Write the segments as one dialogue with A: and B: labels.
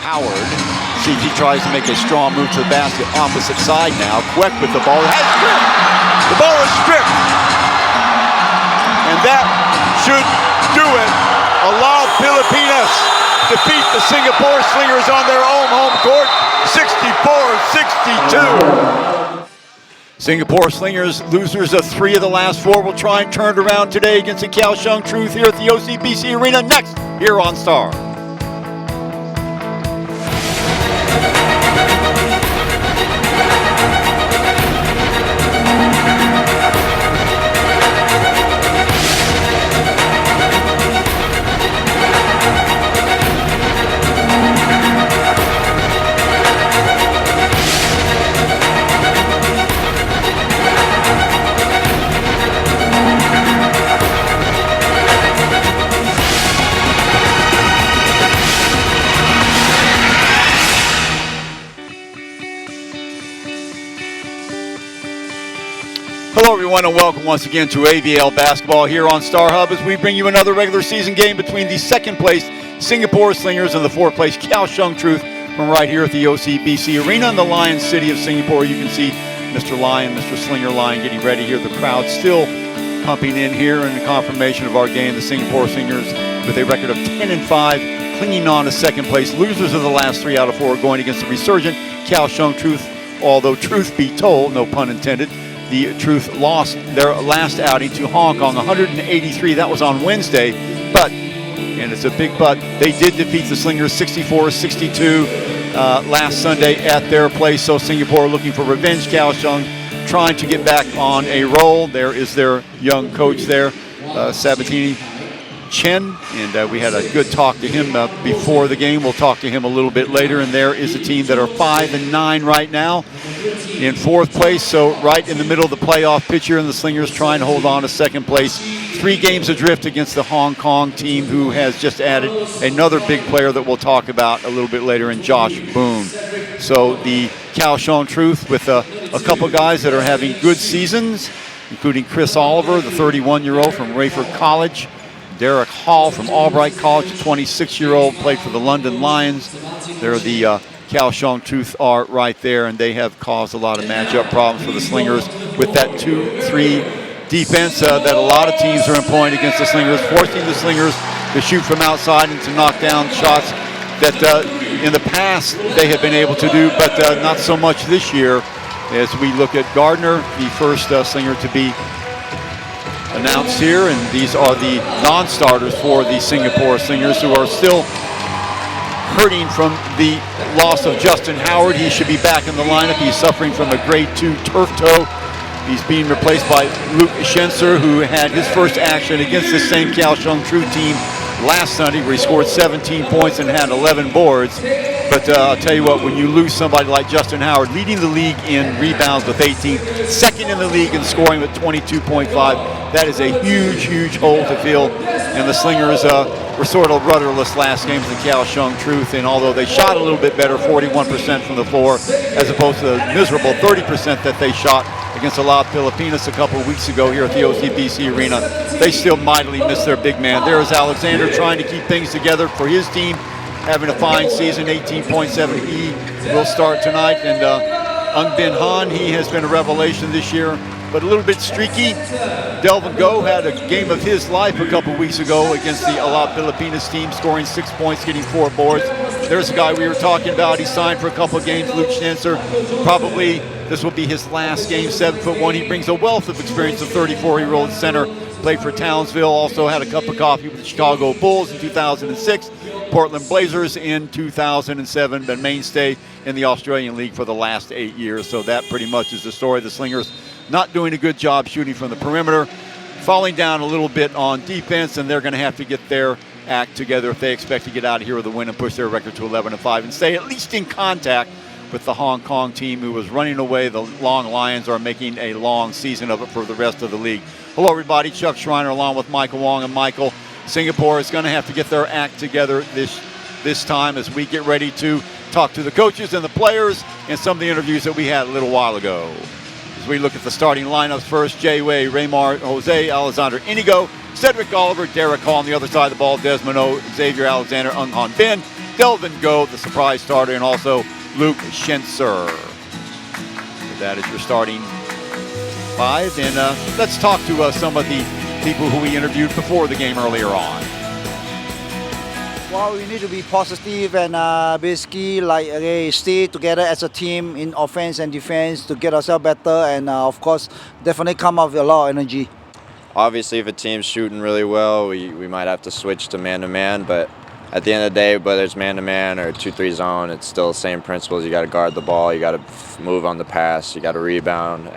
A: Howard. See if he tries to make a strong move to the basket. Opposite side now. Kwek with the ball. Has stripped. The ball is stripped. And that should do it. Allow Pilipinas defeat the Singapore Slingers on their own home court, 64-62. Singapore Slingers, losers of 3 of the last 4, will try and turn it around today against the Kaohsiung Truth here at the OCBC Arena next here on Star. Hello everyone and welcome once again to ABL Basketball here on Star Hub as we bring you another regular season game between the second place Singapore Slingers and the fourth place Kaohsiung Truth from right here at the OCBC Arena in the Lion City of Singapore. You can see Mr. Lion, Mr. Slinger Lion getting ready here. The crowd still pumping in here in the confirmation of our game. The Singapore Slingers with a record of 10-5 clinging on to second place. Losers of the last 3 out of 4 going against the resurgent Kaohsiung Truth. Although truth be told, no pun intended, the Truth lost their last outing to Hong Kong, 183. That was on Wednesday. But, and it's a big but, they did defeat the Slingers 64-62 last Sunday at their place. So Singapore looking for revenge. Kaohsiung trying to get back on a roll. There is their young coach there, Sabatini Chen, and we had a good talk to him before the game. We'll talk to him a little bit later. And there is a team that are 5-9 right now in fourth place, so right in the middle of the playoff picture, and the Slingers trying to hold on to second place. 3 games adrift against the Hong Kong team, who has just added another big player that we'll talk about a little bit later in Josh Boone. So the Kaohsiung Truth with a couple guys that are having good seasons, including Chris Oliver, the 31-year-old from Rayford College. Derek Hall from Albright College, the 26-year-old, played for the London Lions. They're the Kaohsiung Truth are right there, and they have caused a lot of matchup problems for the Slingers with that 2-3 defense that a lot of teams are employing against the Slingers, forcing the Slingers to shoot from outside and to knock down shots that in the past they have been able to do, but not so much this year. As we look at Gardner, the first Slinger to be announced here, and these are the non-starters for the Singapore Slingers, who are still hurting from the loss of Justin Howard. He should be back in the lineup. He's suffering from a grade 2 turf toe. He's being replaced by Luke Schenscher, who had his first action against the same Kaohsiung Truth team last Sunday, where he scored 17 points and had 11 boards. But I'll tell you what, when you lose somebody like Justin Howard, leading the league in rebounds with 18, second in the league in scoring with 22.5, that is a huge, huge hole to fill. And the Slingers were sort of rudderless last game to the Kaohsiung Truth, and although they shot a little bit better, 41% from the floor, as opposed to the miserable 30% that they shot against a lot of Filipinas a couple of weeks ago here at the OCBC Arena, they still mightily miss their big man. There is Alexander trying to keep things together for his team, having a fine season, 18.7. He will start tonight. And Ung Bin Han, he has been a revelation this year, but a little bit streaky. Delvin Go had a game of his life a couple weeks ago against the Ala Pilipinas team, scoring 6 points, getting 4 boards. There's a guy we were talking about. He signed for a couple of games, Luke Schenscher. Probably this will be his last game, 7'1". He brings a wealth of experience, a 34-year-old center. Played for Townsville, also had a cup of coffee with the Chicago Bulls in 2006. Portland Blazers in 2007, been mainstay in the Australian League for the last 8 years. So that pretty much is the story. The Slingers not doing a good job shooting from the perimeter, falling down a little bit on defense, and they're going to have to get their act together if they expect to get out of here with a win and push their record to 11-5 and stay at least in contact with the Hong Kong team, who was running away. The Long Lions are making a long season of it for the rest of the league. Hello, everybody. Chuck Schreiner along with Michael Wong. And Michael, Singapore is going to have to get their act together this time as we get ready to talk to the coaches and the players and some of the interviews that we had a little while ago. As we look at the starting lineups first, Jay Wei, Raymar, Jose, Alejandrino, Inigo, Cedric Oliver, Derek Hall on the other side of the ball, Desmond O, Xavier Alexander, Ung Han Bin, Delvin Go, the surprise starter, and also Luke Schenscher. So that is your starting five. And let's talk to some of the people who we interviewed before the game earlier on.
B: Well, we need to be positive and basically stay together as a team in offense and defense to get ourselves better and of course definitely come up with a lot of energy.
C: Obviously, if a team's shooting really well, we might have to switch to man-to-man, but at the end of the day, whether it's man-to-man or 2-3 zone, it's still the same principles. You got to guard the ball, you got to move on the pass, you got to rebound.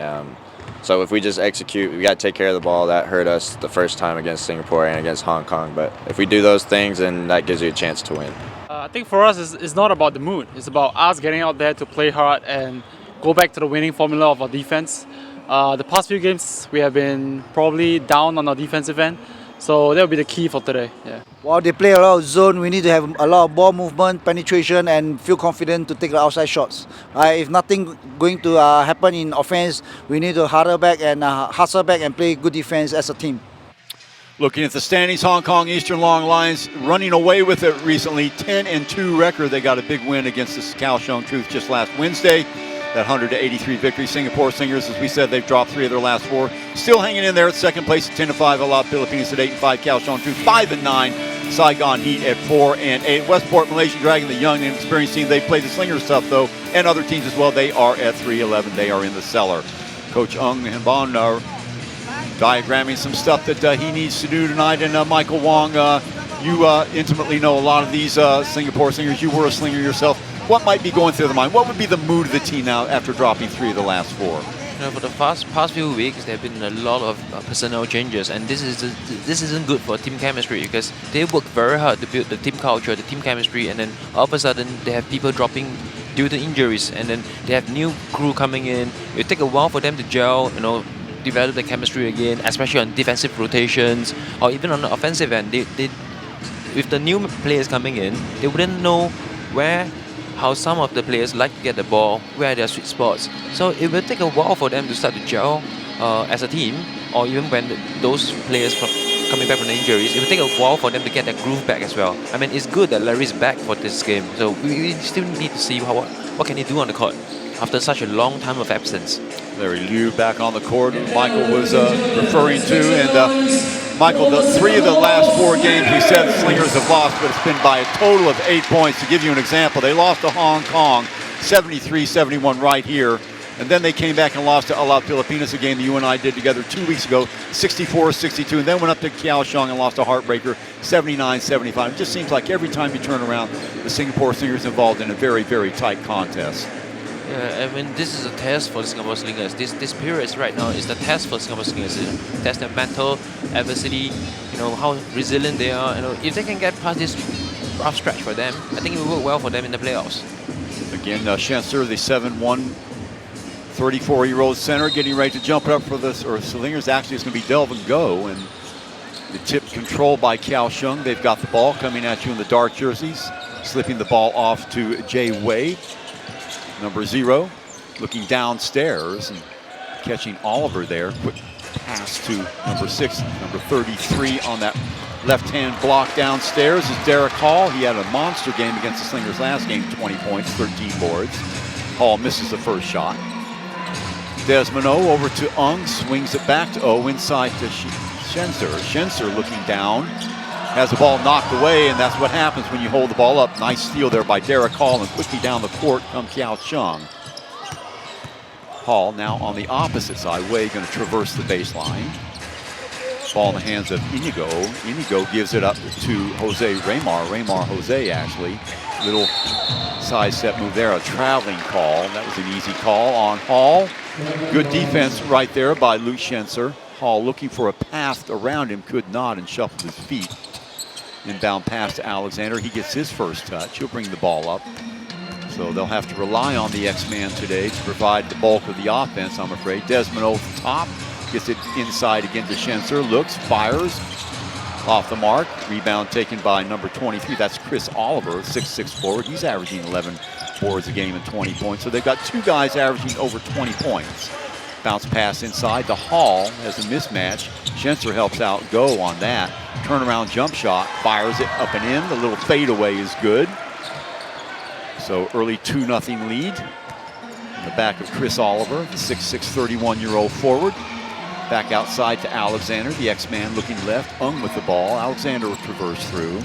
C: So if we just execute, we got to take care of the ball. That hurt us the first time against Singapore and against Hong Kong. But if we do those things, then that gives you a chance to win.
D: I think for us, it's not about the mood. It's about us getting out there to play hard and go back to the winning formula of our defense. The past few games, we have been probably down on our defensive end. So that will be the key for today. Yeah.
B: While they play a lot of zone, we need to have a lot of ball movement, penetration, and feel confident to take the outside shots. If nothing going to happen in offense, we need to hustle back and play good defense as a team.
A: Looking at the standings, Hong Kong Eastern Long Lions running away with it recently. 10-2 record. They got a big win against the Kaohsiung Truth just last Wednesday. That 100-83 victory. Singapore Slingers, as we said, they've dropped 3 of their last 4. Still hanging in there at second place at 10-5. Allow Philippines at 8-5. Kaohsiung Truth 5-9. Saigon Heat at 4-8. Westport Malaysian Dragon, the young and experienced team, they play the Slingers tough though, and other teams as well. They are at 3-11. They are in the cellar. Coach Ung Han Ban diagramming some stuff that he needs to do tonight. And Michael Wong, you intimately know a lot of these Singapore Slingers. You were a Slinger yourself. What might be going through their mind? What would be the mood of the team now after dropping 3 of the last 4?
E: For the past few weeks, there have been a lot of personnel changes, and this isn't good for team chemistry because they work very hard to build the team culture, the team chemistry, and then all of a sudden they have people dropping due to injuries, and then they have new crew coming in. It take a while for them to gel, develop the chemistry again, especially on defensive rotations or even on the offensive end. With the new players coming in, they wouldn't know how some of the players like to get the ball, where are their sweet spots. So it will take a while for them to start to gel as a team, or even when those players coming back from the injuries, it will take a while for them to get their groove back as well. I mean, it's good that Larry's back for this game, so we still need to see what can he do on the court after such a long time of absence.
A: Larry Liu back on the court, Michael was referring to, and Michael, the 3 of the last 4 games we said Slingers have lost, but it's been by a total of 8 points. To give you an example, they lost to Hong Kong 73-71 right here, and then they came back and lost to Allow Filipinas, a game that you and I did together 2 weeks ago, 64-62, and then went up to Kaohsiung and lost a heartbreaker 79-75. It just seems like every time you turn around, the Singapore Slingers involved in a very, very tight contest.
E: Yeah, I mean, this is a test for the Singapore Slingers. This period right now is the test for Singapore Slingers. Test their mental adversity, how resilient they are. If they can get past this rough stretch for them, I think it will work well for them in the playoffs.
A: Again, Schenscher, the 7'1", 34-year-old center, getting ready to jump up for this. Or Slingers, actually, it's going to be Delvin Go, and the tip controlled by Kaohsiung. They've got the ball coming at you in the dark jerseys, slipping the ball off to Jay Wade. Number 0, looking downstairs and catching Oliver there. Quick pass to number 6, number 33 on that left-hand block downstairs is Derek Hall. He had a monster game against the Slingers last game, 20 points, 13 boards. Hall misses the first shot. Desmond O over to Ung, swings it back to O inside to Schenscher. Schenscher looking down, has the ball knocked away, and that's what happens when you hold the ball up. Nice steal there by Derek Hall, and quickly down the court comes Kaohsiung. Hall now on the opposite side. Wei going to traverse the baseline. Ball in the hands of Inigo. Inigo gives it up to Jose Raymar. Raymar Jose, actually. Little side step move there, a traveling call. That was an easy call on Hall. Good defense right there by Luke Schenscher. Hall looking for a path around him, could not, and shuffled his feet. Inbound pass to Alexander. He gets his first touch. He'll bring the ball up. So they'll have to rely on the X-Man today to provide the bulk of the offense, I'm afraid. Desmond over the top. Gets it inside again to Schenscher. Looks, fires. Off the mark. Rebound taken by number 23. That's Chris Oliver, 6'6" forward. He's averaging 11 boards a game and 20 points. So they've got 2 guys averaging over 20 points. Bounce pass inside to Hall as a mismatch. Schenscher helps out Go on that. Turnaround jump shot, fires it up and in. The little fadeaway is good. So early 2-0 lead. In the back of Chris Oliver, the 6'6", 31-year-old forward. Back outside to Alexander, the X-man looking left. Ung with the ball. Alexander will traverse through.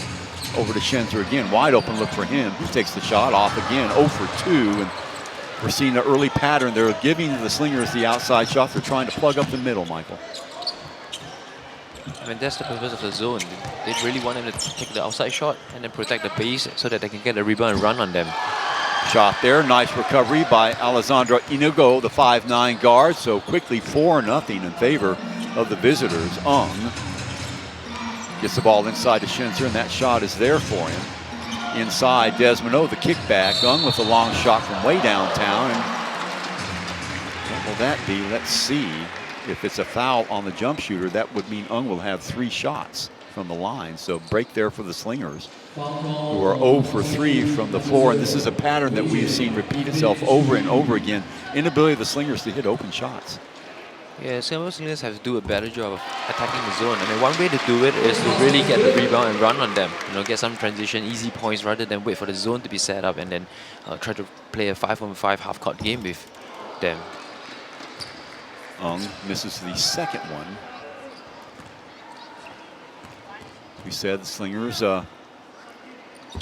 A: Over to Schenscher again. Wide open look for him. He takes the shot off again. 0 for 2. And we're seeing an early pattern. They're giving the Slingers the outside shot. They're trying to plug up the middle, Michael.
E: I mean, that's the purpose of the zone. They really want them to take the outside shot and then protect the base so that they can get a rebound and run on them.
A: Shot there. Nice recovery by Alejandro Inigo, the 5'9" guard. So quickly 4-0 in favor of the visitors. Ung gets the ball inside to Schenscher, and that shot is there for him. Inside, Desmond, the kickback. Ung with a long shot from way downtown. And what will that be? Let's see. If it's a foul on the jump shooter, that would mean Ung will have 3 shots from the line. So break there for the Slingers, who are 0 for 3 from the floor. And this is a pattern that we've seen repeat itself over and over again. Inability of the Slingers to hit open shots.
E: Yeah, Singapore Slingers have to do a better job of attacking the zone. I mean, one way to do it is to really get the rebound and run on them. You know, get some transition, easy points rather than wait for the zone to be set up and then try to play a 5-on-5 half-court game with them.
A: Ung misses the second one. We said the Slingers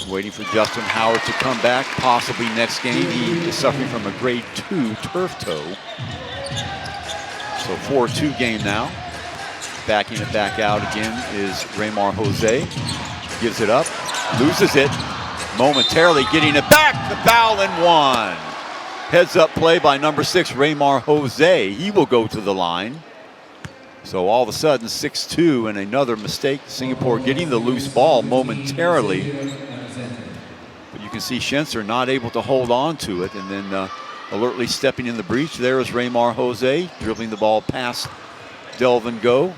A: waiting for Justin Howard to come back, possibly next game. He is suffering from a grade 2 turf toe. So 4-2 game now. Backing it back out again is Raymar Jose. Gives it up, loses it momentarily, getting it back. The foul and 1. Heads up play by number 6, Raymar Jose. He will go to the line. So all of a sudden 6-2 and another mistake. Singapore getting the loose ball momentarily. But you can see Schenscher not able to hold on to it, and then alertly stepping in the breach. There is Raymar Jose dribbling the ball past Delvin Go.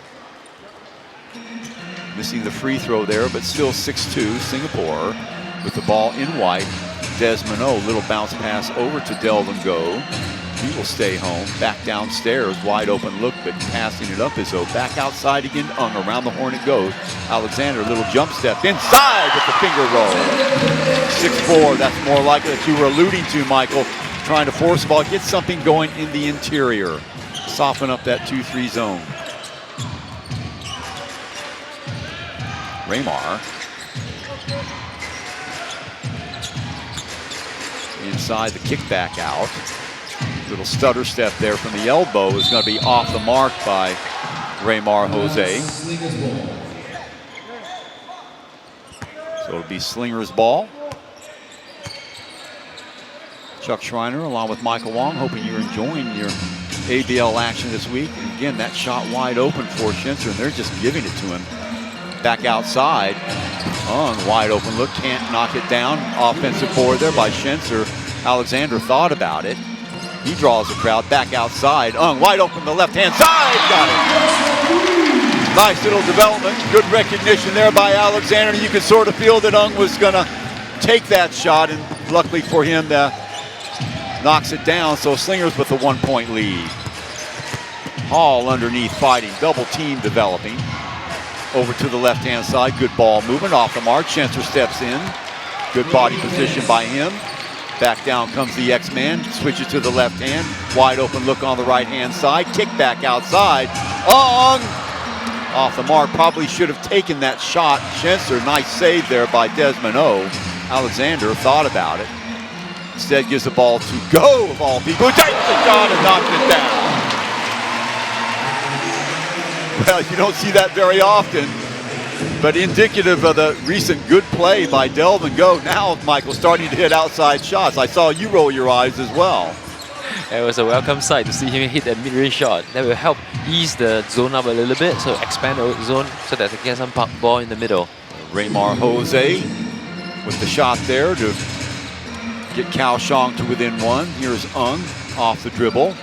A: Missing the free throw there, but still 6-2 Singapore with the ball in white. Desmond, little bounce pass over to Delvin Go. He will stay home. Back downstairs, wide open look, but passing it up is back outside again. Ung around the horn it goes. Alexander, little jump step inside with the finger roll. 6-4. That's more like that you were alluding to, Michael. Trying to force the ball, get something going in the interior. Soften up that 2-3 zone. Raymar. Inside the kickback out. Little stutter step there from the elbow is going to be off the mark by Raymar Jose. So it'll be Slingers ball. Chuck Schreiner along with Michael Wong, hoping you're enjoying your ABL action this week. And again, that shot wide open for Schenscher, and they're just giving it to him. Back outside, Ung, wide open look, can't knock it down. Offensive board there by Schenscher. Alexander thought about it. He draws the crowd back outside. Ung, wide open the left-hand side, got it. Nice little development, good recognition there by Alexander. You could sort of feel that Ung was gonna take that shot, and luckily for him, knocks it down. So Slingers with a 1-point lead. Hall underneath fighting, double team developing. Over to the left-hand side, good ball movement off the mark. Schenscher steps in, good body position by him. Back down comes the X-man, switches to the left hand. Wide open look on the right-hand side, kick back outside. Ung! Off the mark, probably should have taken that shot. Schenscher, nice save there by Desmond. Alexander thought about it. Instead gives the ball to Go, of all people, who takes the shot and knocks it down. Well, you don't see that very often, but indicative of the recent good play by Delvin Go. Now, Michael, starting to hit outside shots. I saw you roll your eyes as well.
E: It was a welcome sight to see him hit that mid-range shot. That will help ease the zone up a little bit, so expand the zone so that they get some ball in the middle.
A: Raymar Jose with the shot there to get Kaohsiung to within 1. Here's Ung off the dribble.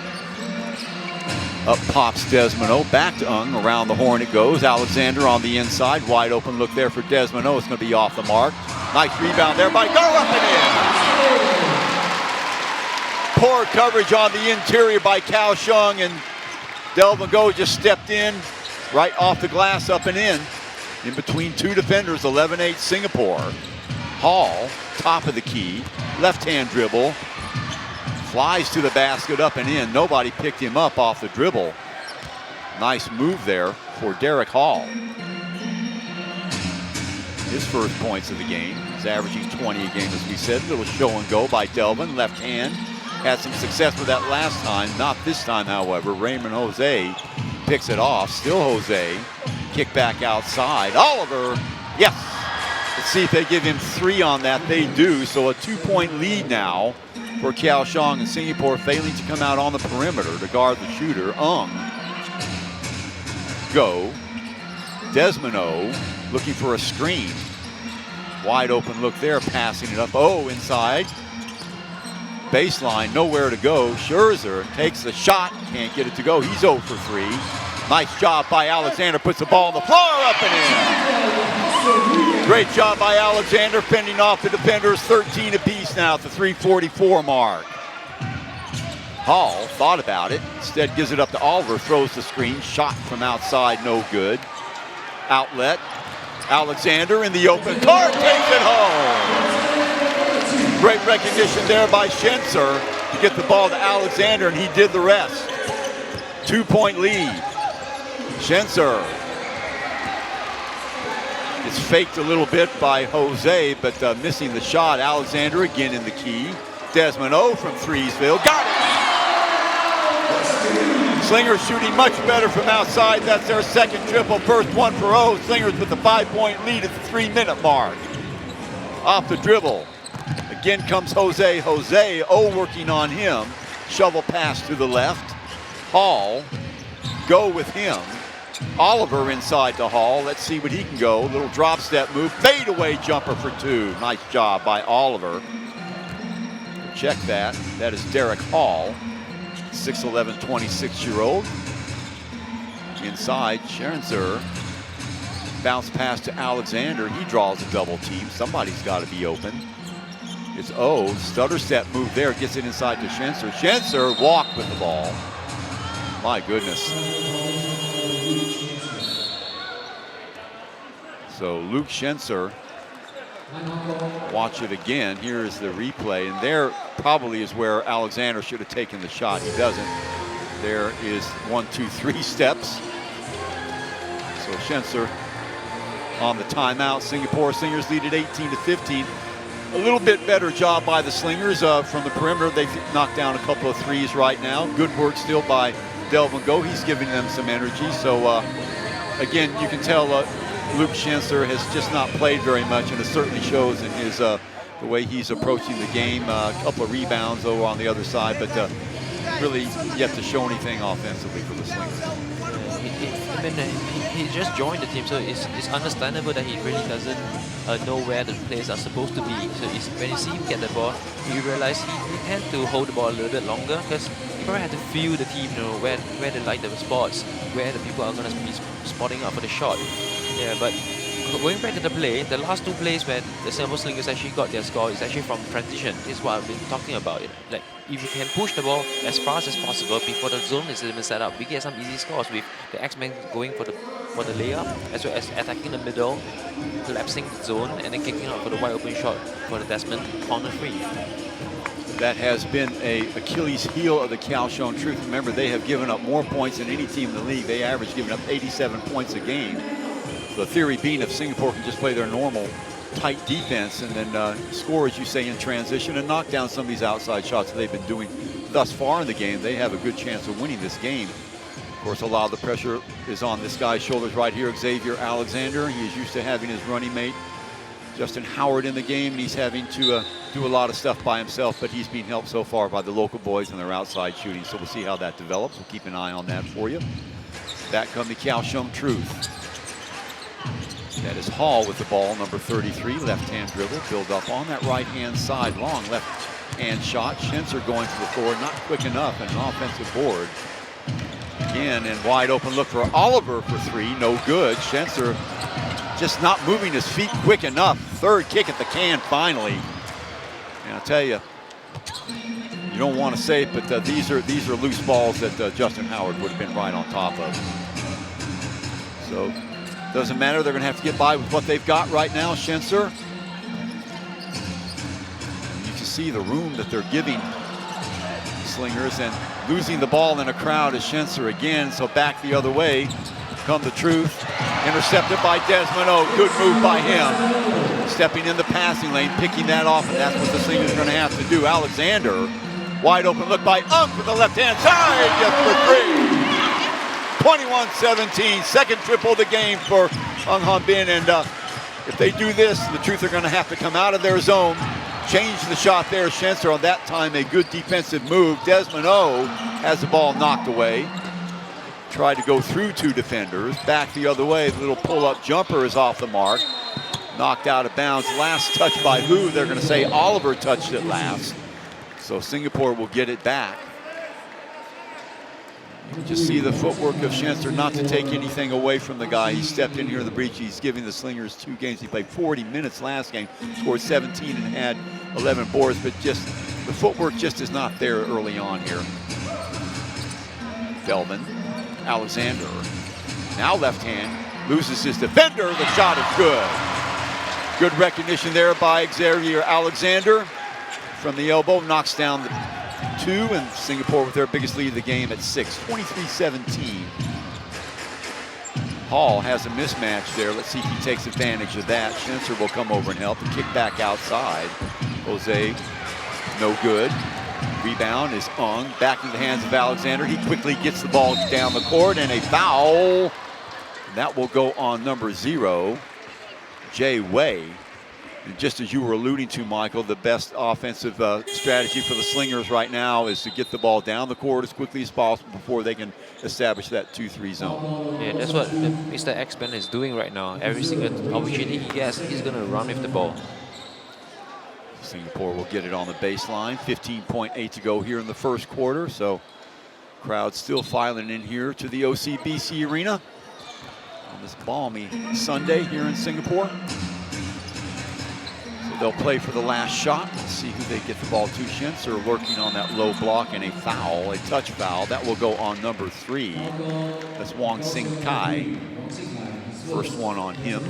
A: Up pops Desmond. Back to Ung. Around the horn it goes. Alexander on the inside. Wide open look there for Desmond. It's going to be off the mark. Nice rebound there by Go, up and in. Poor coverage on the interior by Kaohsiung, and Delvin just stepped in, right off the glass, up and in between two defenders, 11-8 Singapore. Hall, top of the key, left-hand dribble, flies to the basket, up and in. Nobody picked him up off the dribble. Nice move there for Derek Hall. His first points of the game. He's averaging 20 a game, as we said. Little show and go by Delvin, left hand. Had some success with that last time, not this time, however. Raymar Jose picks it off, still Jose. Kick back outside. Oliver, yes. Let's see if they give him 3 on that. They do, so a 2-point lead now for Kaohsiung, and Singapore failing to come out on the perimeter to guard the shooter. Go. Desmond looking for a screen. Wide open look there, passing it up. Inside. Baseline, nowhere to go. Schenscher takes the shot, can't get it to go. He's 0 for 3. Nice job by Alexander, puts the ball on the floor, up and in. Great job by Alexander, fending off the defenders. 13 apiece now at the 3:44 mark. Hall thought about it, instead gives it up to Oliver, throws the screen, shot from outside, no good. Outlet, Alexander in the open court, takes it home. Great recognition there by Schenscher to get the ball to Alexander, and he did the rest. 2-point lead. Schenscher. It's faked a little bit by Jose, but missing the shot. Alexander again in the key. Desmond from Threesville, got it! Slingers shooting much better from outside. That's their second triple, first one for Slingers with the 5-point lead at the 3-minute mark. Off the dribble. Again comes Jose. Jose, working on him. Shovel pass to the left. Hall, go with him. Oliver inside to Hall. Let's see what he can go. Little drop step move. Fade away jumper for 2. Nice job by Oliver. Check that. That is Derek Hall. 6'11", 26-year-old. Inside, Schenscher. Bounce pass to Alexander. He draws a double team. Somebody's got to be open. It's stutter step move there. Gets it inside to Schenscher. Schenscher walked with the ball. My goodness. So Luke Schenscher. Watch it again. Here is the replay, and there probably is where Alexander should have taken the shot. He doesn't. There is 1, 2, 3 steps. So Schenscher on the timeout. Singapore Slingers lead at 18-15. A little bit better job by the Slingers from the perimeter. They've knocked down a couple of threes right now. Good work still by Delvin. He's giving them some energy. So again, you can tell Luke Schenscher has just not played very much, and it certainly shows in his the way he's approaching the game. A couple of rebounds over on the other side, but really yet to show anything offensively for the Slingers.
E: He just joined the team, so it's understandable that he really doesn't know where the players are supposed to be. So when you see him get the ball, you realize he tends to hold the ball a little bit longer, because you probably have to feel the team, where they like the spots, where the people are going to be spotting up for the shot. Yeah, but going back to the play, the last 2 plays where the Singapore Slingers actually got their score is actually from transition. This is what I've been talking about. Like, if you can push the ball as fast as possible before the zone is even set up, we get some easy scores with the X-Men going for the layup, as well as attacking the middle, collapsing the zone, and then kicking out for the wide open shot for the Desmond on the 3.
A: That has been an Achilles heel of the Kaohsiung Truth. Remember, they have given up more points than any team in the league. They average giving up 87 points a game. The theory being if Singapore can just play their normal tight defense and then score, as you say, in transition and knock down some of these outside shots that they've been doing thus far in the game, they have a good chance of winning this game. Of course, a lot of the pressure is on this guy's shoulders right here, Xavier Alexander. He is used to having his running mate, Justin Howard, in the game, and he's having to do a lot of stuff by himself, but he's being helped so far by the local boys and their outside shooting. So we'll see how that develops. We'll keep an eye on that for you. Back come the Kaohsiung Truth. That is Hall with the ball, number 33, left-hand dribble, build up on that right-hand side, long left-hand shot. Schenscher going to the floor, not quick enough, and an offensive board. Again, and wide open look for Oliver for 3, no good. Schenscher just not moving his feet quick enough. Third kick at the can finally. And I'll tell you, don't want to say it, but these are loose balls that Justin Howard would have been right on top of. So doesn't matter. They're going to have to get by with what they've got right now. Schenscher. You can see the room that they're giving Slingers, and losing the ball in a crowd is Schenscher again. So back the other way come the Truth. Intercepted by Desmond. Oh, good move by him. Stepping in the passing lane, picking that off, and that's what the Slingers are going to have to do. Alexander, wide open look by from the left-hand side, just for 3. 21-17, second triple of the game for Han Bin, and if they do this, the Truth are going to have to come out of their zone, change the shot there. Schenscher on that time, a good defensive move. Desmond has the ball knocked away. Tried to go through 2 defenders, back the other way. The little pull-up jumper is off the mark. Knocked out of bounds. Last touch by who? They're going to say Oliver touched it last. So Singapore will get it back. You can just see the footwork of Schenscher, not to take anything away from the guy. He stepped in here in the breach. He's giving the Slingers 2 games. He played 40 minutes last game, scored 17 and had 11 boards, but just the footwork just is not there early on here. Delvin, Alexander, now left hand, loses his defender. The shot is good. Good recognition there by Xavier. Alexander from the elbow knocks down the 2, and Singapore with their biggest lead of the game at 6, 23-17. Hall has a mismatch there. Let's see if he takes advantage of that. Schenscher will come over and help. The kick back outside. Jose, no good. Rebound is back in the hands of Alexander. He quickly gets the ball down the court, and a foul. That will go on number 0, Jay Wei. And just as you were alluding to, Michael, the best offensive strategy for the Slingers right now is to get the ball down the court as quickly as possible before they can establish that 2-3 zone.
E: Yeah, that's what Mr. X-Men is doing right now. Every single opportunity he gets, he's going to run with the ball.
A: Singapore will get it on the baseline. 15.8 to go here in the first quarter. So crowd still filing in here to the OCBC Arena on this balmy Sunday here in Singapore. So they'll play for the last shot. Let's see who they get the ball to. Schenscher working on that low block, and a foul, a touch foul. That will go on number 3. That's Wong Sing Kai. First one on him.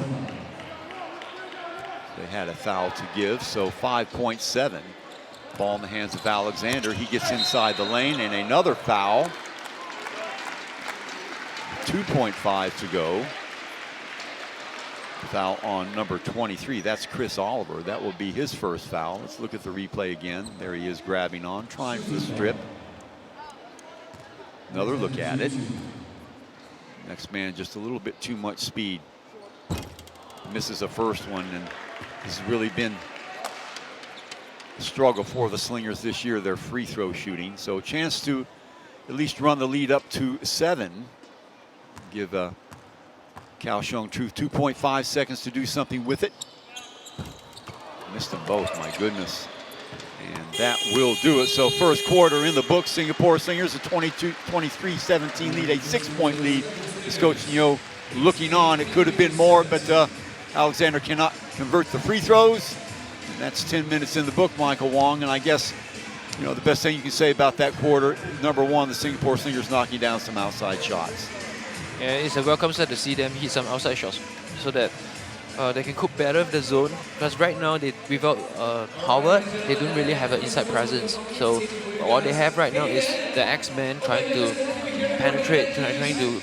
A: They had a foul to give, so 5.7. Ball in the hands of Alexander. He gets inside the lane, and another foul. 2.5 to go. Foul on number 23. That's Chris Oliver. That will be his first foul. Let's look at the replay again. There he is grabbing on, trying for the strip. Another look at it. Next man, just a little bit too much speed. Misses a first one, and this has really been a struggle for the Slingers this year, their free throw shooting. So a chance to at least run the lead up to 7. Give Kaohsiung Truth 2.5 seconds to do something with it. Missed them both, my goodness. And that will do it. So first quarter in the books. Singapore Slingers a 23-17 lead, a 6-point lead. This coach Neo looking on. It could have been more, but Alexander cannot convert the free throws. And that's 10 minutes in the book, Michael Wong. And I guess, you know, the best thing you can say about that quarter, number 1, the Singapore Slingers knocking down some outside shots.
E: Yeah, it's a welcome sight to see them hit some outside shots so that they can cope better with the zone. Because right now, without Howard, they don't really have an inside presence. So what they have right now is the X-Men trying to penetrate, trying to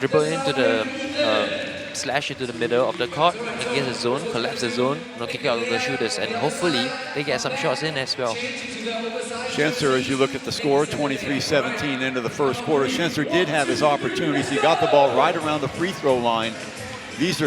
E: dribble into the slash into the middle of the court against the zone, collapse the zone, kick out the shooters, and hopefully they get some shots in as well.
A: Schenscher, as you look at the score, 23-17 into the first quarter. Schenscher did have his opportunities. He got the ball right around the free throw line. This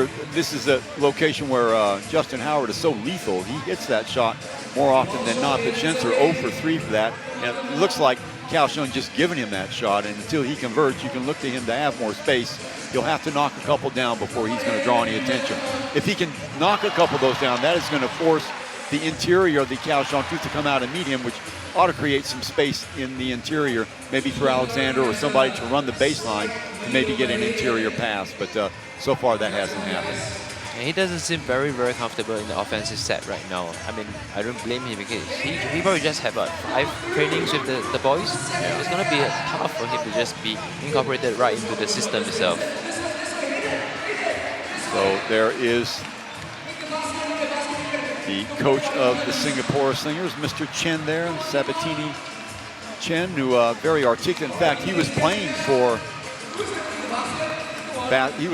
A: is a location where Justin Howard is so lethal. He hits that shot more often than not, but Schenscher 0 for 3 for that. And it looks like Kaohsiung just giving him that shot, and until he converts, you can look to him to have more space. He'll have to knock a couple down before he's going to draw any attention. If he can knock a couple of those down, that is going to force the interior of the Kaohsiung Truth to come out and meet him, which ought to create some space in the interior, maybe for Alexander or somebody to run the baseline to maybe get an interior pass. But so far, that hasn't happened.
E: And he doesn't seem very comfortable in the offensive set right now. I mean, I don't blame him because he probably just had about 5 trainings with the boys. Yeah. It's gonna be tough for him to just be incorporated right into the system itself.
A: So there is the coach of the Singapore Slingers, Mr. Chen there, Sabatini Chen, who very articulate. In fact, he was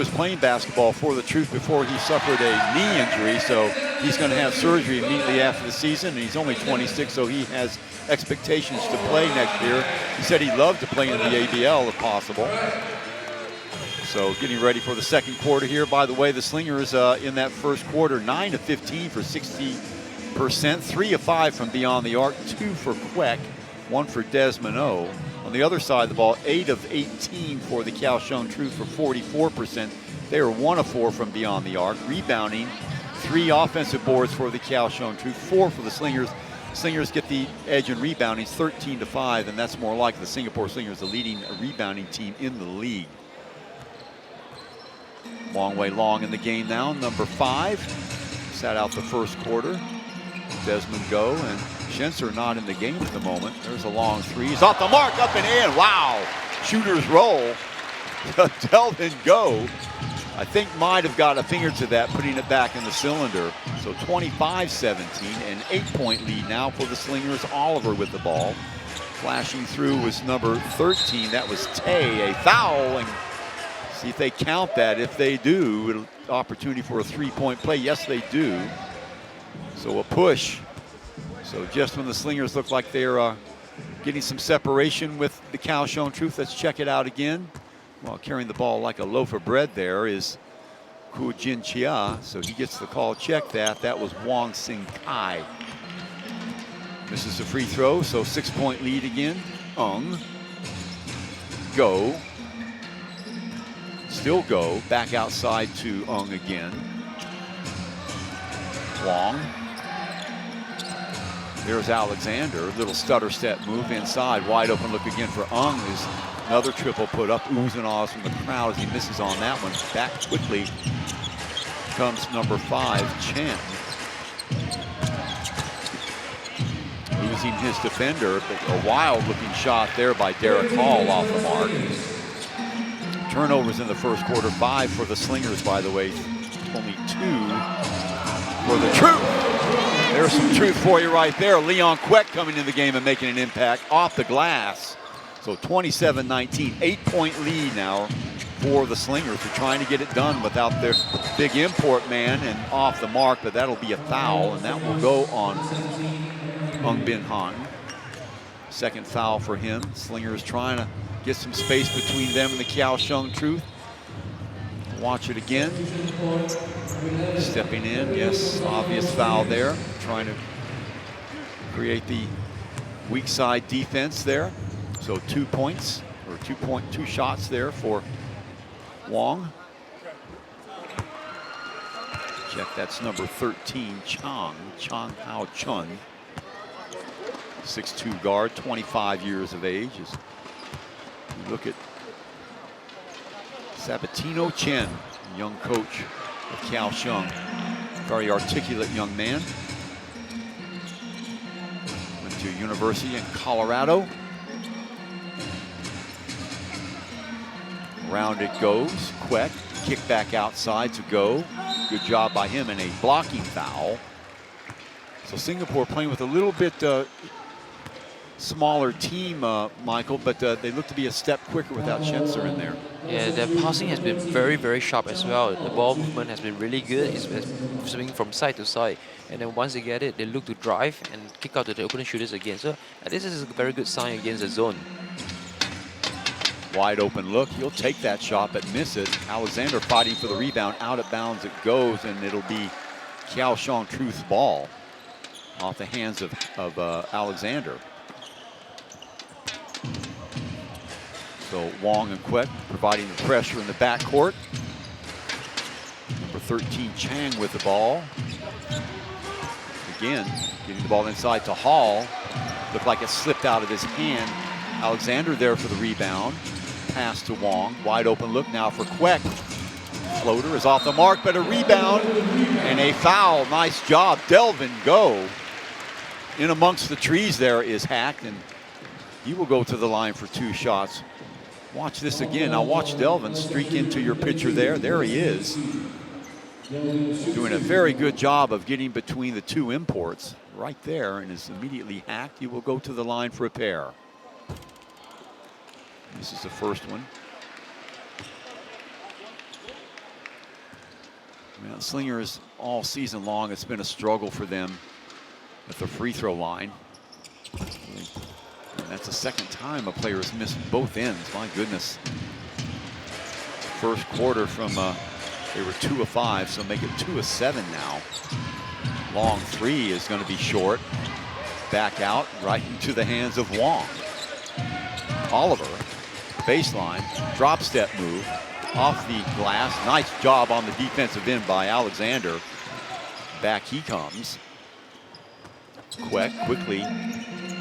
A: playing basketball for the Truth before he suffered a knee injury, so he's going to have surgery immediately after the season, and he's only 26, so he has expectations to play next year. He said he'd love to play in the ABL if possible. So getting ready for the second quarter here. By the way, the Slingers in that first quarter, 9 of 15 for 60%, 3 of 5 from beyond the arc, 2 for Kwek, 1 for Desmond. On the other side of the ball, 8 of 18 for the Kaohsiung Truth for 44%. They were 1 of 4 from beyond the arc. Rebounding, 3 offensive boards for the Kaohsiung Truth, 4 for the Slingers. Slingers get the edge in rebounding, 13 to 5, and that's more like the Singapore Slingers, the leading rebounding team in the league. Long way long in the game now, number 5. Sat out the first quarter. Desmond go, and Schenscher not in the game at the moment. There's a long 3. He's off the mark, up and in. Wow, shooter's roll. Delvin go. I think might have got a finger to that, putting it back in the cylinder. So 25-17, an 8-point lead now for the Slingers. Oliver with the ball. Flashing through was number 13. That was Tay, a foul. And see if they count that. If they do, opportunity for a 3-point play. Yes, they do. So a push. So just when the Slingers look like they're getting some separation with the Kaohsiung Truth, let's check it out again. Well, carrying the ball like a loaf of bread there is Ku Jin Chia. So he gets the call. Check that. That was Wong Sing Kai. Misses a free throw. So 6-point lead again. Go. Still go. Back outside to again. Wong. There's Alexander. Little stutter step move inside. Wide open look again for Is another triple put up. Oohs and ahs from the crowd as he misses on that one. Back quickly comes number 5, Chen. Losing his defender, but a wild looking shot there by Derek Hall off the mark. Turnovers in the first quarter, 5 for the Slingers, by the way. Only 2 for the Truth. There's some truth for you right there. Leon Kwek coming in the game and making an impact off the glass. So 27-19, 8-point lead now for the Slingers. They're trying to get it done without their big import man and off the mark, but that'll be a foul, and that will go on Bin Han. Second foul for him. Slingers trying to get some space between them and the Kaohsiung Truth. Watch it again. Stepping in, yes, obvious foul there. Trying to create the weak side defense there. So 2 points, or 2 shots there for Wong. Check, that's number 13, Chiang Hao Chun. 6'2" guard, 25 years of age. As you look at Sabatino Chen, young coach of Kaohsiung. Very articulate young man. Went to university in Colorado. Around it goes. Kwek, kick back outside to go. Good job by him, and a blocking foul. So Singapore playing with a little bit smaller team, Michael, but they look to be a step quicker without Schenscher in there.
E: Yeah, their passing has been very sharp as well. The ball movement has been really good. It's swinging from side to side. And then once they get it, they look to drive and kick out to the open shooters again. So this is a very good sign against the zone.
A: Wide open look. He'll take that shot, but miss it. Alexander fighting for the rebound. Out of bounds it goes, and it'll be Kaohsiung Truth's ball off the hands of Alexander. So Wong and Kwek providing the pressure in the backcourt. Number 13, Chiang with the ball. Again, getting the ball inside to Hall. Looked like it slipped out of his hand. Alexander there for the rebound. Pass to Wong. Wide open look now for Kwek. floater is off the mark, but a rebound and a foul. Nice job. Delvin go. In amongst the trees there is hacked, and he will go to the line for 2 shots. Watch this again. Now watch Delvin streak into your picture there. There he is. Doing a very good job of getting between the 2 imports right there, and is immediately hacked. He will go to the line for a pair. This is the first one. Well, Slingers all season long, it's been a struggle for them at the free throw line. And that's the second time a player has missed both ends. My goodness. First quarter from they were 2 of 5, so make it 2 of 7 now. Long 3 is going to be short. Back out right into the hands of Wong. Oliver, baseline, drop step move. Off the glass. Nice job on the defensive end by Alexander. Back he comes. Kwek quickly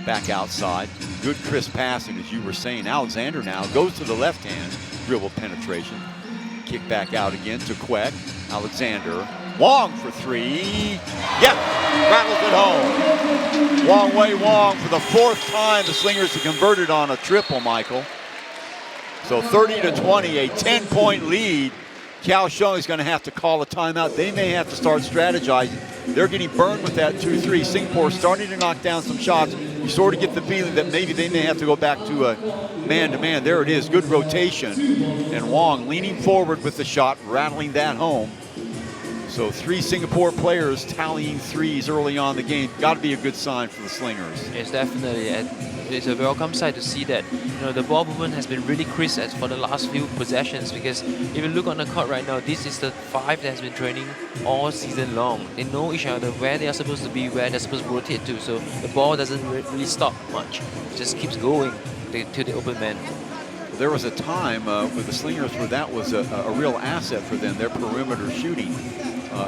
A: back outside. Good crisp passing, as you were saying. Alexander now goes to the left hand. Dribble penetration. Kick back out again to Kwek. Alexander. Wong for 3. Yep, rattles it home. Wong Wei Wong for the 4th time. The Slingers have converted on a triple, Michael. So 30-20, a 10-point lead. Kaohsiung is going to have to call a timeout. They may have to start strategizing. They're getting burned with that 2-3. Singapore starting to knock down some shots. You sort of get the feeling that maybe they may have to go back to a man-to-man. There it is, good rotation. And Wong leaning forward with the shot, rattling that home. So 3 Singapore players tallying threes early on in the game. Got to be a good sign for the Slingers.
E: Yes, definitely. And it's a welcome sight to see that the ball movement has been really crisp for the last few possessions, because if you look on the court right now, this is the 5 that has been training all season long. They know each other, where they are supposed to be, where they're supposed to rotate to, so the ball doesn't really stop much. It just keeps going to the open man.
A: There was a time with the Slingers where that was a real asset for them, their perimeter shooting.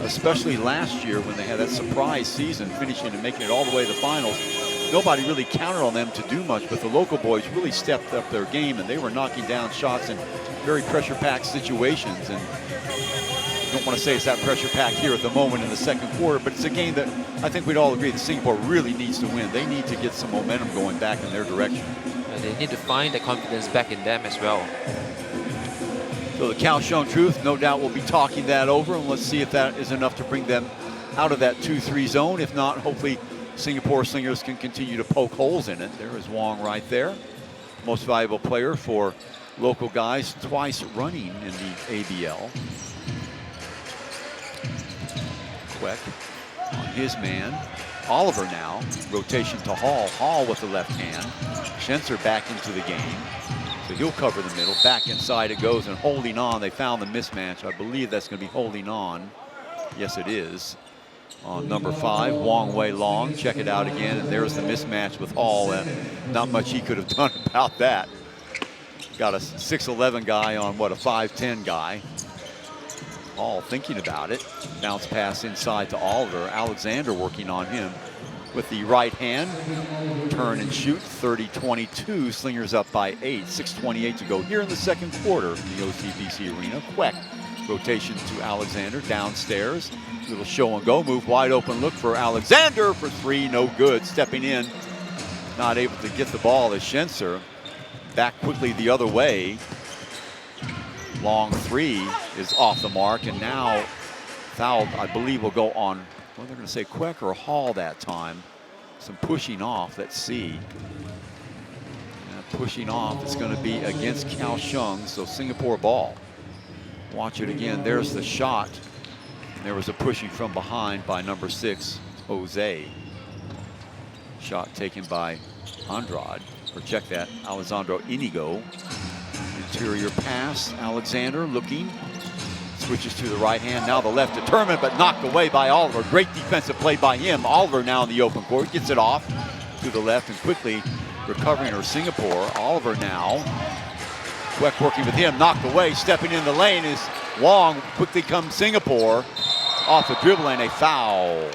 A: Especially last year when they had that surprise season, finishing and making it all the way to the finals. Nobody really counted on them to do much, but the local boys really stepped up their game, and they were knocking down shots in very pressure-packed situations. And I don't want to say it's that pressure-packed here at the moment in the second quarter, but it's a game that I think we'd all agree that Singapore really needs to win. They need to get some momentum going back in their direction.
E: And they need to find the confidence back in them as well.
A: So the Kaohsiung Truth, no doubt we'll be talking that over, and let's see if that is enough to bring them out of that 2-3 zone. If not, hopefully Singapore Slingers can continue to poke holes in it. There is Wong right there. Most valuable player for local guys, twice running in the ABL. Kwek on his man. Oliver now, rotation to Hall. Hall with the left hand. Schenscher back into the game. So he'll cover the middle. Back inside it goes, and holding on. They found the mismatch. I believe that's going to be holding on. Yes, it is. On number 5, Wong Wei Long. Check it out again, and there's the mismatch with Hall. Not much he could have done about that. Got a 6'11" guy on, what, a 5'10" guy. Hall thinking about it. Bounce pass inside to Oliver. Alexander working on him with the right hand. Turn and shoot. 30-22. Slingers up by 8. 6:28 to go here in the second quarter in the OCBC Arena. Kwek. Rotation to Alexander downstairs. Little show and go move. Wide open look for Alexander for 3. No good. Stepping in. Not able to get the ball as Schenscher. Back quickly the other way. Long 3 is off the mark, and now foul, I believe, will go on, well, they're going to say Kwek or Hall that time. Some pushing off, let's see. Pushing off is going to be against Kaohsiung, so Singapore ball. Watch it again, there's the shot. And there was a pushing from behind by number 6, Jose. Shot taken by Andrade, or check that, Alejandro Inigo. Interior pass, Alexander looking, switches to the right hand, now the left determined, but knocked away by Oliver. Great defensive play by him. Oliver now in the open court, gets it off to the left and quickly recovering her Singapore. Oliver now, Kwek working with him, knocked away, stepping in the lane is Wong. Quickly comes Singapore, off the dribble and a foul.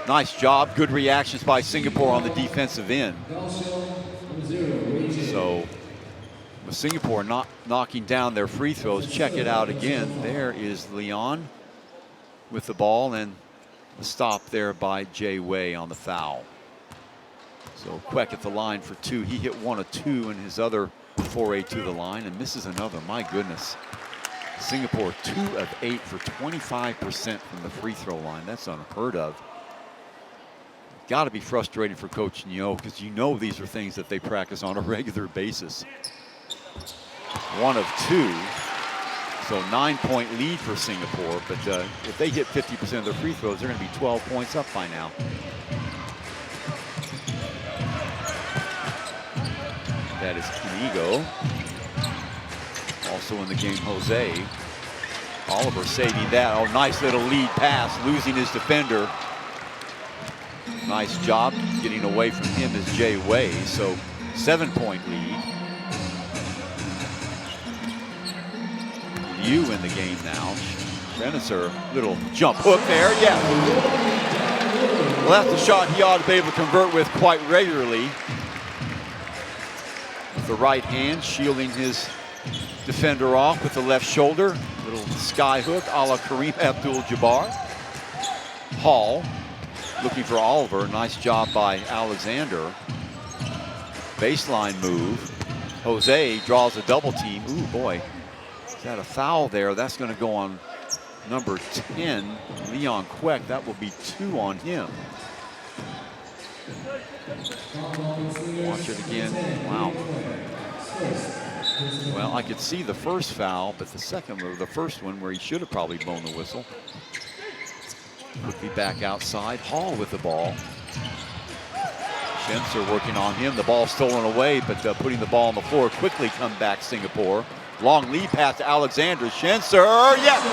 A: Nice job, good reactions by Singapore on the defensive end. So With Singapore not knocking down their free throws. Check it out again. There is Leon with the ball, and a stop there by Jay Wei on the foul. So Kwek at the line for 2. He hit 1 of 2 in his other foray to the line and misses another. My goodness. Singapore 2 of 8 for 25% from the free throw line. That's unheard of. Got to be frustrating for Coach Nyo, because you know these are things that they practice on a regular basis. 1 of 2. So 9-point lead for Singapore, but if they hit 50% of their free throws, they're going to be 12 points up by now. That is Inigo. Also in the game, Jose. Oliver saving that. Oh, nice little lead pass, losing his defender. Nice job getting away from him is Jay Wei. So 7-point lead. Liu in the game now. Schenscher, little jump hook there. Yeah. Well, that's a shot he ought to be able to convert with quite regularly. With the right hand, shielding his defender off with the left shoulder. Little sky hook a la Kareem Abdul-Jabbar. Hall looking for Oliver. Nice job by Alexander. Baseline move. Jose draws a double team. Ooh, boy. Is that a foul there? That's going to go on number 10, Leon Kwek. That will be 2 on him. Watch it again. Wow. Well, I could see the first foul, but the first one where he should have probably blown the whistle. Quickly back outside. Hall with the ball. Schenscher working on him. The ball stolen away, but putting the ball on the floor. Quickly come back Singapore. Long lead pass to Alexander. Schenscher, yes!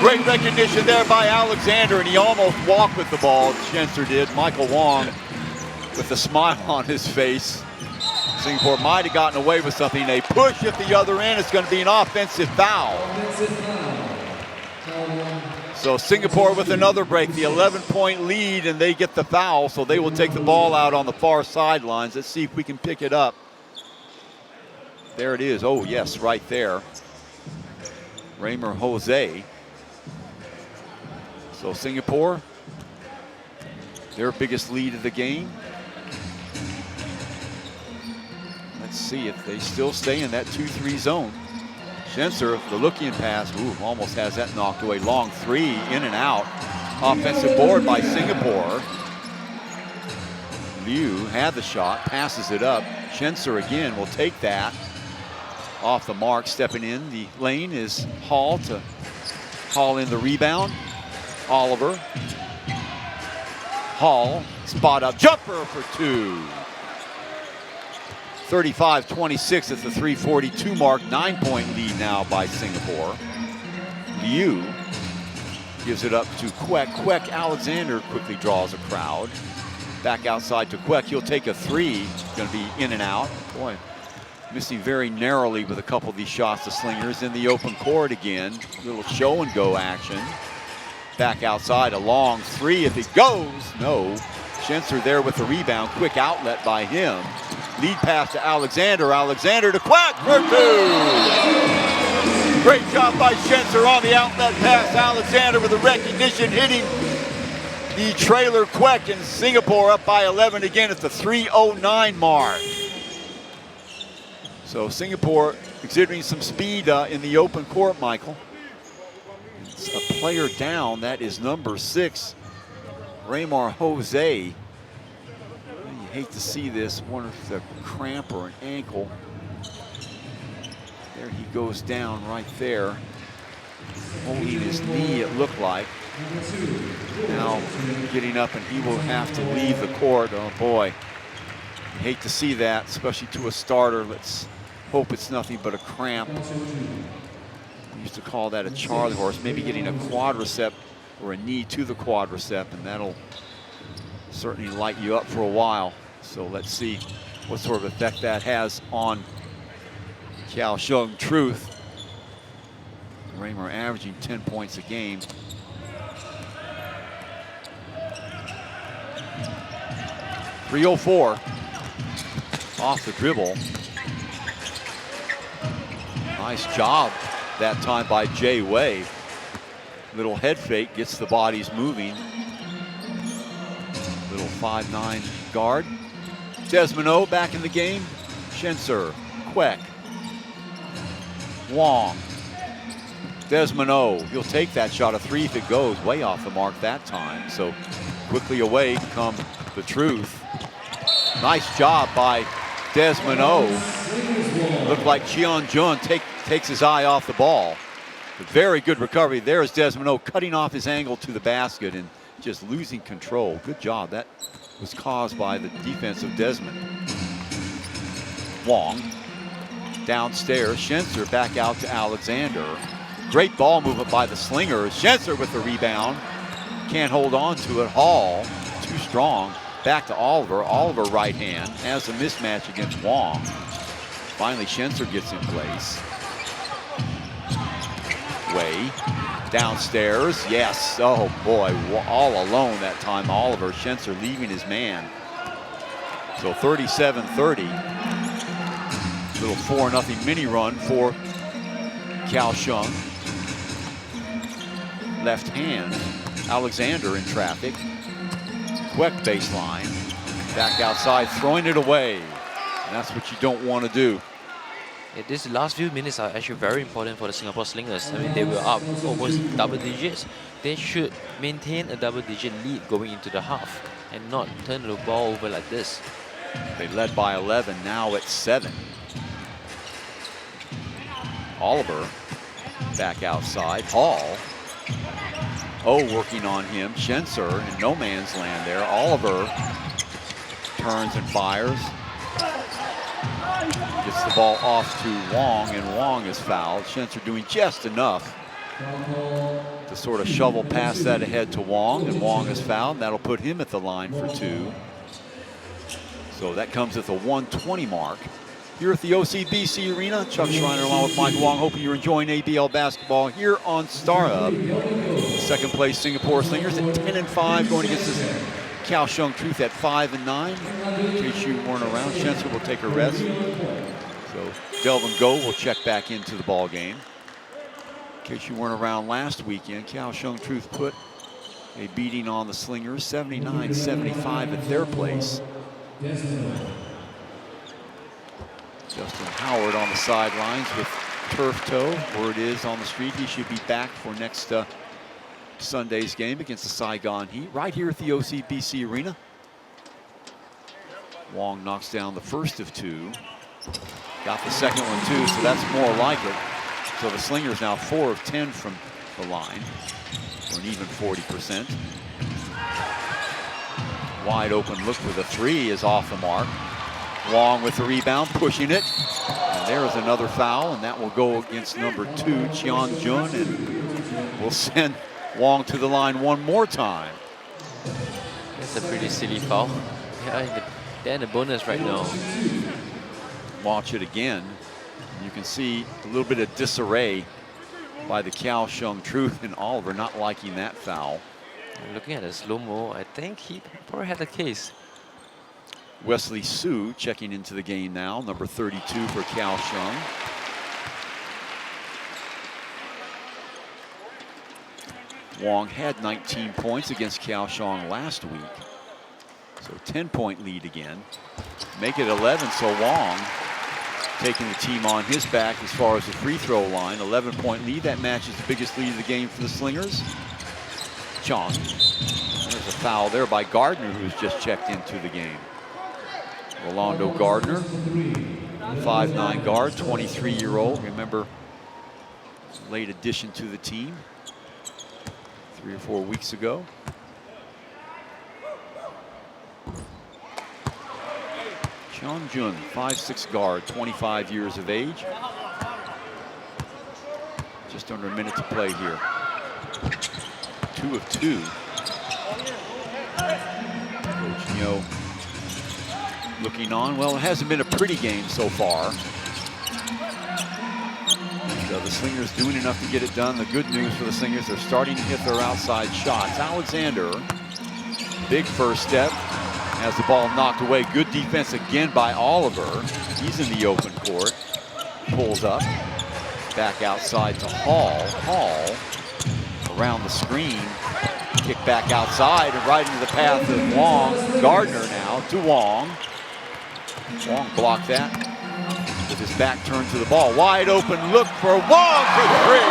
A: Great recognition there by Alexander, and he almost walked with the ball. Schenscher did. Michael Wong with a smile on his face. Singapore might have gotten away with something. They push at the other end. It's going to be an offensive foul. So Singapore with another break, the 11-point lead, and they get the foul, so they will take the ball out on the far sidelines. Let's see if we can pick it up. There it is. Oh, yes, right there. Raymar Jose. So Singapore, their biggest lead of the game. Let's see if they still stay in that 2-3 zone. Schenscher, the looking pass, ooh, almost has that knocked away. Long 3, in and out. Offensive board by Singapore. Liu had the shot, passes it up. Schenscher again will take that. Off the mark, stepping in the lane is Hall to haul in the rebound. Oliver. Hall, spot up jumper for 2. 35-26 at the 3:42 mark. 9-point lead now by Singapore. Liu gives it up to Kwek. Kwek, Alexander quickly draws a crowd. Back outside to Kwek. He'll take a 3. Going to be in and out. Boy, missing very narrowly with a couple of these shots. The Slingers in the open court again. Little show and go action. Back outside, a long 3 if it goes. No. Schenscher there with the rebound. Quick outlet by him. Lead pass to Alexander. Alexander to Kwek for 2. Great job by Schenscher on the outlet pass. Alexander with the recognition, hitting the trailer Kwek, and Singapore up by 11 again at the 3:09 mark. So Singapore exhibiting some speed in the open court, Michael. It's a player down. That is number 6, Raymar Jose. You hate to see this. Wonder if it's a cramp or an ankle. There he goes down right there. Holding his knee, it looked like. Now getting up, and he will have to leave the court. Oh boy. You hate to see that, especially to a starter. Let's hope it's nothing but a cramp. We used to call that a Charlie horse, maybe getting a quadricep or a knee to the quadricep, and that'll certainly light you up for a while. So let's see what sort of effect that has on Kaohsiung Truth. Raymar averaging 10 points a game. .304 off the dribble. Nice job that time by Jay Wei. Little head fake, gets the bodies moving. Little 5'9" guard. Desmond back in the game. Schenscher, Kwek, Wong. Desmond he'll take that shot, a 3 if it goes, way off the mark that time. So quickly away come the Truth. Nice job by Desmond Looked like Chiang takes his eye off the ball. A very good recovery. There's Desmond cutting off his angle to the basket and just losing control. Good job. That was caused by the defense of Desmond. Wong downstairs. Schenscher back out to Alexander. Great ball movement by the Slingers. Schenscher with the rebound. Can't hold on to it. Hall, too strong. Back to Oliver. Oliver right hand. Has a mismatch against Wong. Finally, Schenscher gets in place. Way downstairs. Yes. Oh boy, all alone that time. Oliver. Schenscher leaving his man. So 37-30. Little 4-0 mini run for Kaohsiung. Left hand. Alexander in traffic. Kwek baseline. Back outside, throwing it away. And that's what you don't want to do.
E: Yeah, these last few minutes are actually very important for the Singapore Slingers. I mean, they were up almost double digits. They should maintain a double-digit lead going into the half and not turn the ball over like this.
A: They led by 11, now at 7. Oliver back outside. Hall. Working on him. Schenscher in no man's land there. Oliver turns and fires. Gets the ball off to Wong, and Wong is fouled. Schenscher doing just enough to sort of shovel past that ahead to Wong, and Wong is fouled. That'll put him at the line for 2. So that comes at the 1:20 mark. Here at the OCBC Arena, Chuck Schreiner along with Mike Wong, hoping you're enjoying ABL basketball here on StarHub. Second place Singapore Slingers at 10-5, going against the Kaohsiung Truth at 5-9. In case you weren't around, Schenscher will take a rest. So Delvin will check back into the ball game. In case you weren't around last weekend, Kaohsiung Truth put a beating on the Slingers, 79-75 at their place. Justin Howard on the sidelines with turf toe. Word is on the street he should be back for next Sunday's game against the Saigon Heat right here at the OCBC Arena. Wong knocks down the first of 2. Got the second one too, so that's more like it. So the Slingers now 4 of 10 from the line, for an even 40%. Wide open look for the 3 is off the mark. Wong with the rebound, pushing it. And there is another foul, and that will go against number 2, Chiang, and will send Wong to the line one more time.
E: That's a pretty silly foul. Yeah, they're in the bonus right now.
A: Watch it again. You can see a little bit of disarray by the Kaohsiung Truth, and Oliver not liking that foul.
E: Looking at the slow-mo, I think he probably had the case.
A: Wesley Su checking into the game now, number 32 for Kaohsiung. Wong had 19 points against Kaohsiung last week. So 10-point lead again. Make it 11, so Wong taking the team on his back as far as the free throw line. 11-point lead, that matches the biggest lead of the game for the Slingers. Chiang. There's a foul there by Gardner, who's just checked into the game. Rolando Gardner, 5'9" guard, 23-year-old. Remember, late addition to the team 3 or 4 weeks ago. Chiang, 5'6" guard, 25 years of age. Just under a minute to play here. 2 of 2. Coach Nyo looking on. Well, it hasn't been a pretty game so far. So the Slingers doing enough to get it done. The good news for the Slingers, they're starting to hit their outside shots. Alexander, big first step, has the ball knocked away. Good defense again by Oliver. He's in the open court. Pulls up. Back outside to Hall. Hall around the screen. Kick back outside and right into the path of Wong. Gardner now to Wong. Wong blocked that with his back turned to the ball. Wide open look for Wong for three.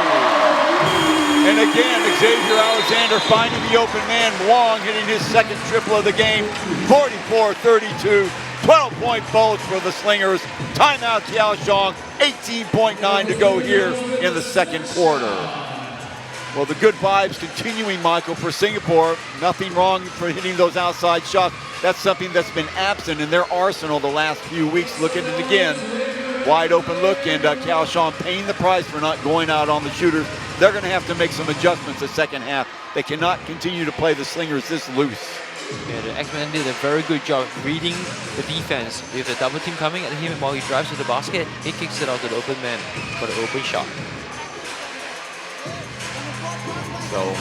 A: And again, Xavier Alexander finding the open man. Wong hitting his second triple of the game. 44-32. 12-point bulge for the Slingers. Timeout Kaohsiung. 18.9 to go here in the second quarter. Well, the good vibes continuing, Michael, for Singapore. Nothing wrong for hitting those outside shots. That's something that's been absent in their arsenal the last few weeks. Look at it again. Wide open look, and Kaohsiung paying the price for not going out on the shooters. They're going to have to make some adjustments the second half. They cannot continue to play the Slingers this loose.
E: Yeah, the X-Men did a very good job reading the defense. With the double team coming at him while he drives to the basket, he kicks it out to the open man for the open shot.
A: So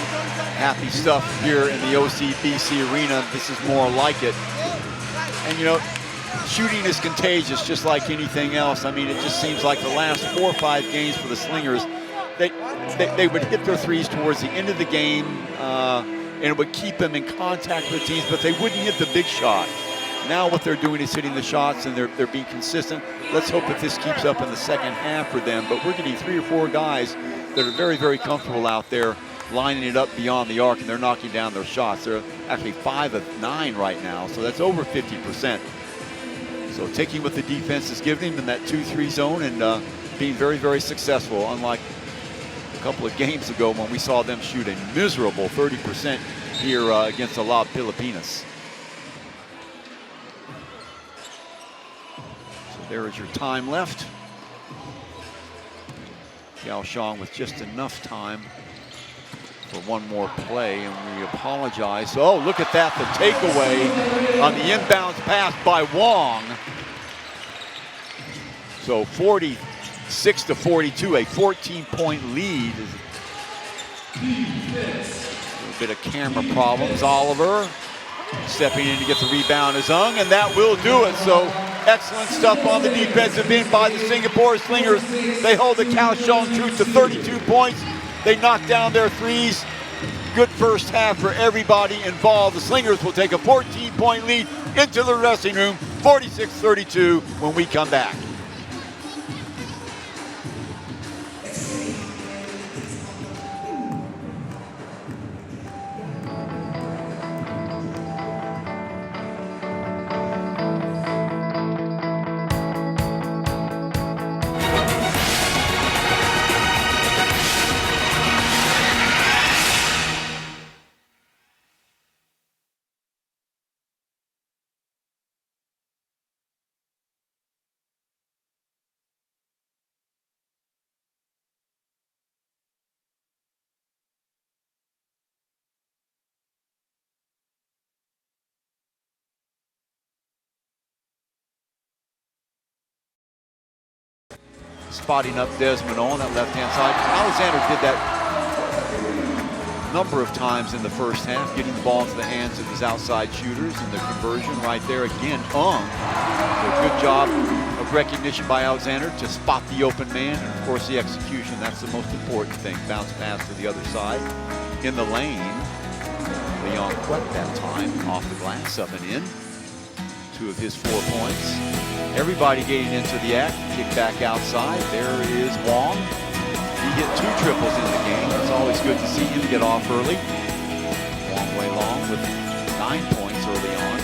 A: happy stuff here in the OCBC Arena. This is more like it. And you know, shooting is contagious just like anything else. I mean, it just seems like the last 4 or 5 games for the Slingers, they would hit their threes towards the end of the game and it would keep them in contact with teams, but they wouldn't hit the big shot. Now what they're doing is hitting the shots and they're being consistent. Let's hope that this keeps up in the second half for them, but we're getting 3 or 4 guys that are very, very comfortable out there lining it up beyond the arc, and they're knocking down their shots. They're actually 5 of 9 right now, so that's over 50%. So taking what the defense is giving them in that 2-3 zone and being very, very successful, unlike a couple of games ago when we saw them shoot a miserable 30% here against the La Filipinas. So there is your time left. Kaohsiung with just enough time for one more play, and we apologize. Oh, look at that, the takeaway on the inbounds pass by Wong. So 46-42, a 14-point lead. A little bit of camera problems. Oliver stepping in to get the rebound is Ung, and that will do it. So excellent stuff on the defensive end by the Singapore Slingers. They hold the Kaohsiung Truth to 32 points. They knock down their threes. Good first half for everybody involved. The Slingers will take a 14-point lead into the dressing room, 46-32 when we come back. Spotting up Desmond on that left-hand side. Alexander did that a number of times in the first half, getting the ball into the hands of his outside shooters, and the conversion right there again. A good job of recognition by Alexander to spot the open man, and of course the execution. That's the most important thing. Bounce pass to the other side in the lane. Leon Kwek that time off the glass, up and in. 2 of his 4 points. Everybody getting into the act. Kick back outside. There is Wong. He hit 2 triples in the game. It's always good to see him get off early. Long way long with 9 points early on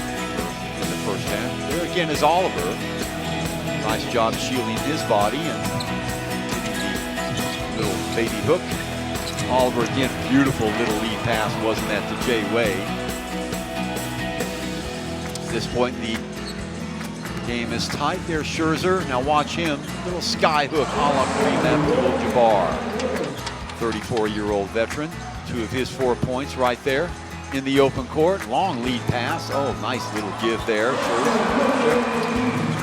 A: in the first half. There again is Oliver. Nice job shielding his body and hitting the little baby hook. Oliver again, beautiful little lead pass, wasn't that to Jay Way? At this point, the game is tight. There's Scherzer. Now watch him. Little sky hook a la Kareem Abdul-Jabbar. 34-year-old veteran. 2 of his 4 points right there in the open court. Long lead pass. Oh, nice little give there.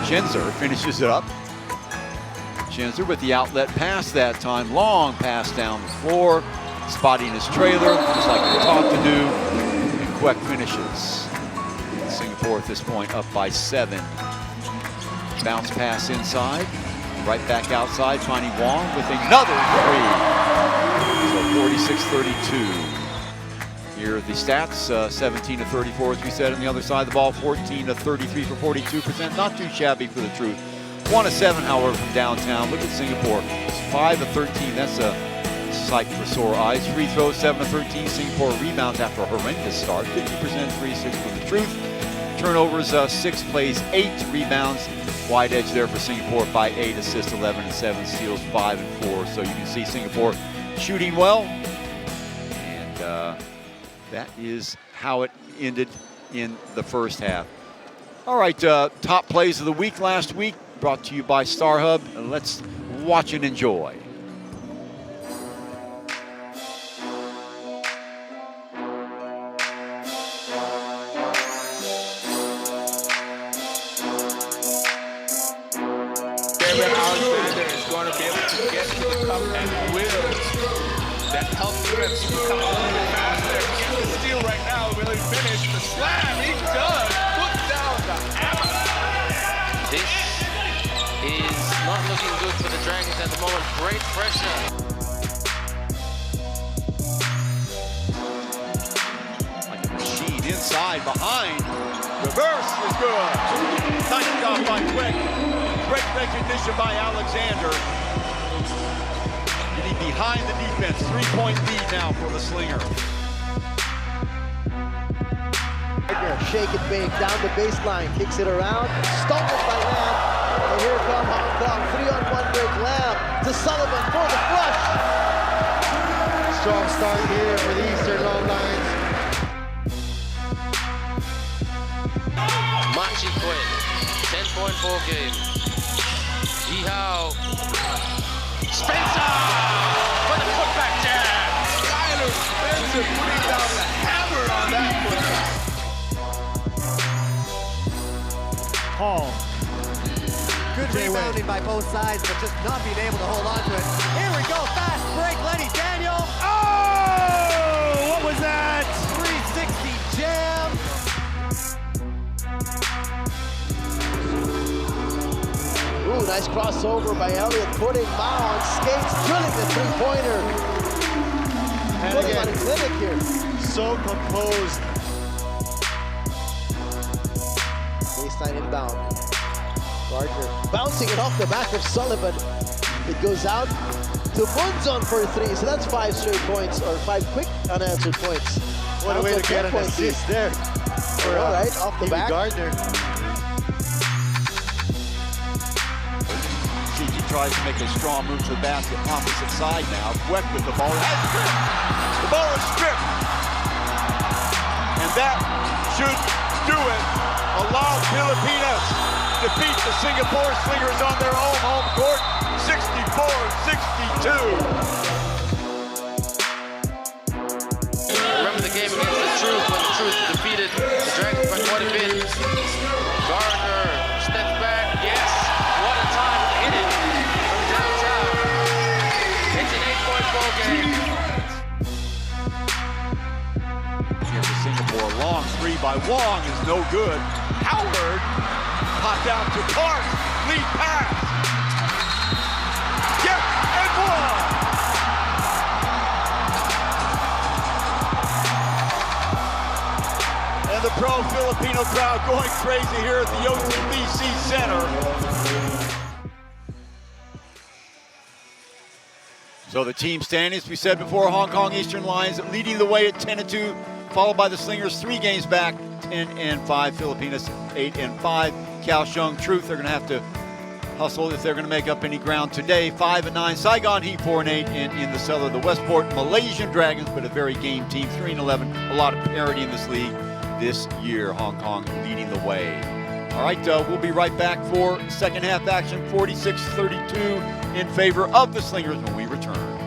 A: Schenscher finishes it up. Schenscher with the outlet pass that time. Long pass down the floor. Spotting his trailer, just like we're taught to do. And Kwek finishes. Singapore at this point up by 7. Bounce pass inside. Right back outside, finding Wong with another three. So 46-32. Here are the stats, 17 to 34 as we said on the other side of the ball, 14 to 33 for 42%. Not too shabby for the Truth. 1 of 7, however, from downtown. Look at Singapore. It's 5 of 13. That's a sight for sore eyes. Free throws, 7 of 13. Singapore rebounds after a horrendous start. 50% 3-6 for the Truth. Turnovers, 6 plays, 8 rebounds. Wide edge there for Singapore by 8 assists, 11 and 7 steals, 5 and 4. So you can see Singapore shooting well. And that is how it ended in the first half. All right, top plays of the week last week, brought to you by StarHub. Let's watch and enjoy.
F: Alexander is going to be able to get to the cup and will. That helps the refs become a little bit faster. Get the steal right now, will he finish the slam? He does. Put down the hammer.
E: This is not looking good for the Dragons at the moment. Great pressure.
A: Like a machine inside, behind. Reverse is good. Nice job by Kwek. Great recognition by Alexander. Getting behind the defense. 3-point lead now for the Slinger.
G: Shake it big, down the baseline, kicks it around, stopped it by Lamb, and here come Hong Kong, 3-on-1 break, Lamb to Sullivan for the flush. Strong start here for the Eastern Long Lions.
E: Machi Kwek, 10-point ball game. Yihao, Spencer for the putback jam.
F: Tyler Spencer putting down the hammer on that one.
H: Paul.
I: Good rebounding by both sides, but just not being able to hold on to it. Here we go, fast break, Lenny Daniel.
H: Oh, what was that?
I: 360 jam.
G: Ooh, nice crossover by Elliott, putting Mao on skates, drilling the three-pointer.
H: And
G: Put him on
H: again,
G: a clinic here.
H: so composed.
G: Baseline inbound. Gardner bouncing it off the back of Sullivan. It goes out to Munzon for a 3. So that's 5 straight points, or 5 quick unanswered points.
H: What a way to get an assist there. For,
G: All right, off the back.
H: Gardner.
A: CG tries to make a strong move to the basket, opposite side now. Kwek with the ball. Has stripped. The ball is stripped. And that should do it. Allow Filipinas defeat the Singapore Slingers on their own home court, 64-62.
E: Remember the game against the Truth when the Truth defeated the Dragons by quite a bit. Gardner steps back. Yes, what a time to hit it from downtown. It's an 8-point ball game.
A: Here's the Singapore long 3 by Wong is no good. Howard popped out to Park. Lead pass. Yes, and one. And the pro-Filipino crowd going crazy here at the OCBC Center. So the team standings, we said before, Hong Kong Eastern Lions leading the way at 10-2, followed by the Slingers 3 games back, 10-5, Filipinas 8-5. Kaohsiung Truth, they're going to have to hustle if they're going to make up any ground today. 5-9, Saigon Heat 4-8, and in the cellar, the Westport Malaysian Dragons, but a very game team, 3-11. A lot of parity in this league this year. Hong Kong leading the way. All right, we'll be right back for second half action, 46-32 in favor of the Slingers when we return.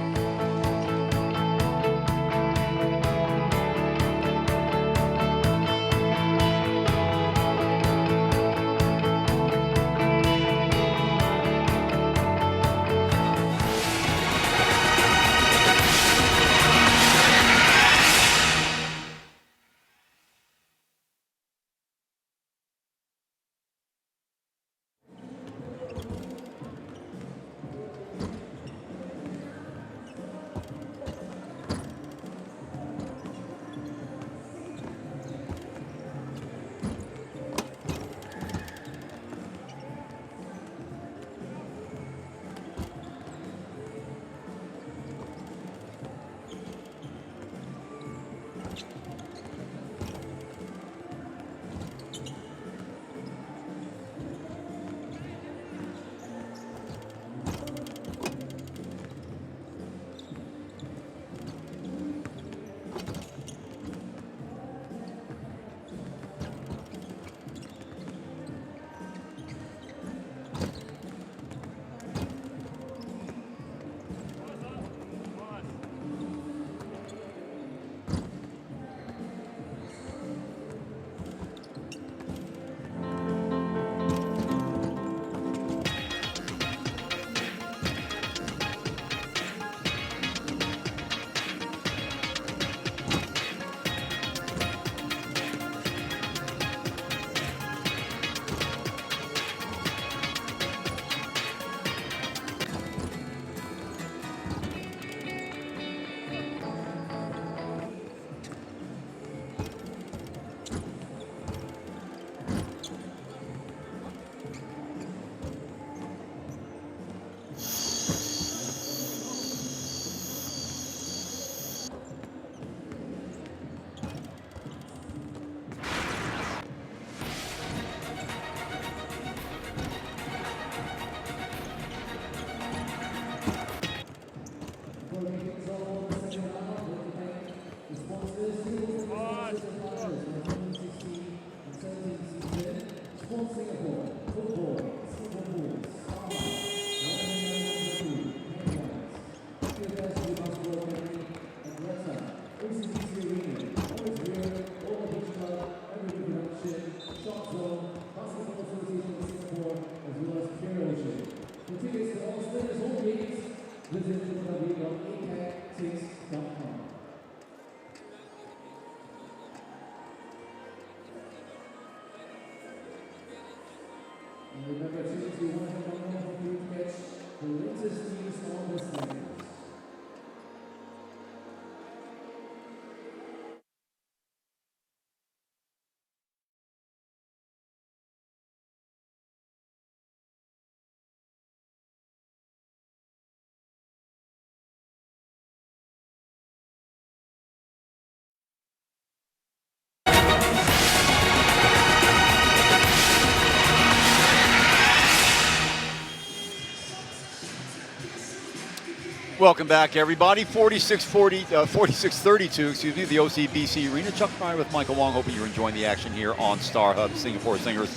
A: Welcome back, everybody. 46-32, excuse me, the OCBC Arena. Chuck Fryer with Michael Wong. Hoping you're enjoying the action here on Star Hub. Singapore Slingers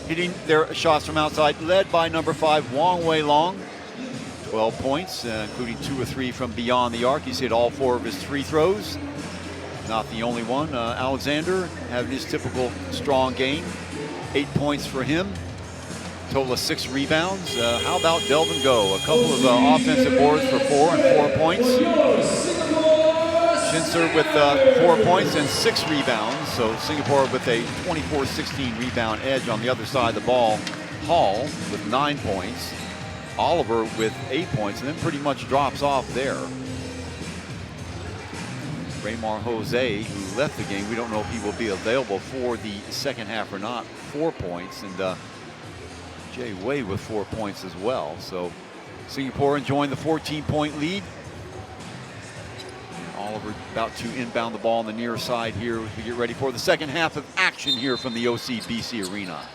A: hitting their shots from outside, led by number 5, Wong Wei Long. 12 points, including 2 or 3 from beyond the arc. He's hit all 4 of his free throws. Not the only one. Alexander having his typical strong game. 8 points for him. Total of 6 rebounds. How about Delvin Go? A couple of offensive boards for 4 and 4 points. Schenscher with 4 points and 6 rebounds. So Singapore with a 24-16 rebound edge on the other side of the ball. Hall with 9 points. Oliver with 8 points, and then pretty much drops off there. Raymar Jose, who left the game, we don't know if he will be available for the second half or not. 4 points, and Jay Wei with 4 points as well. So Singapore enjoying the 14-point lead. Oliver about to inbound the ball on the near side here as we get ready for the second half of action here from the OCBC Arena.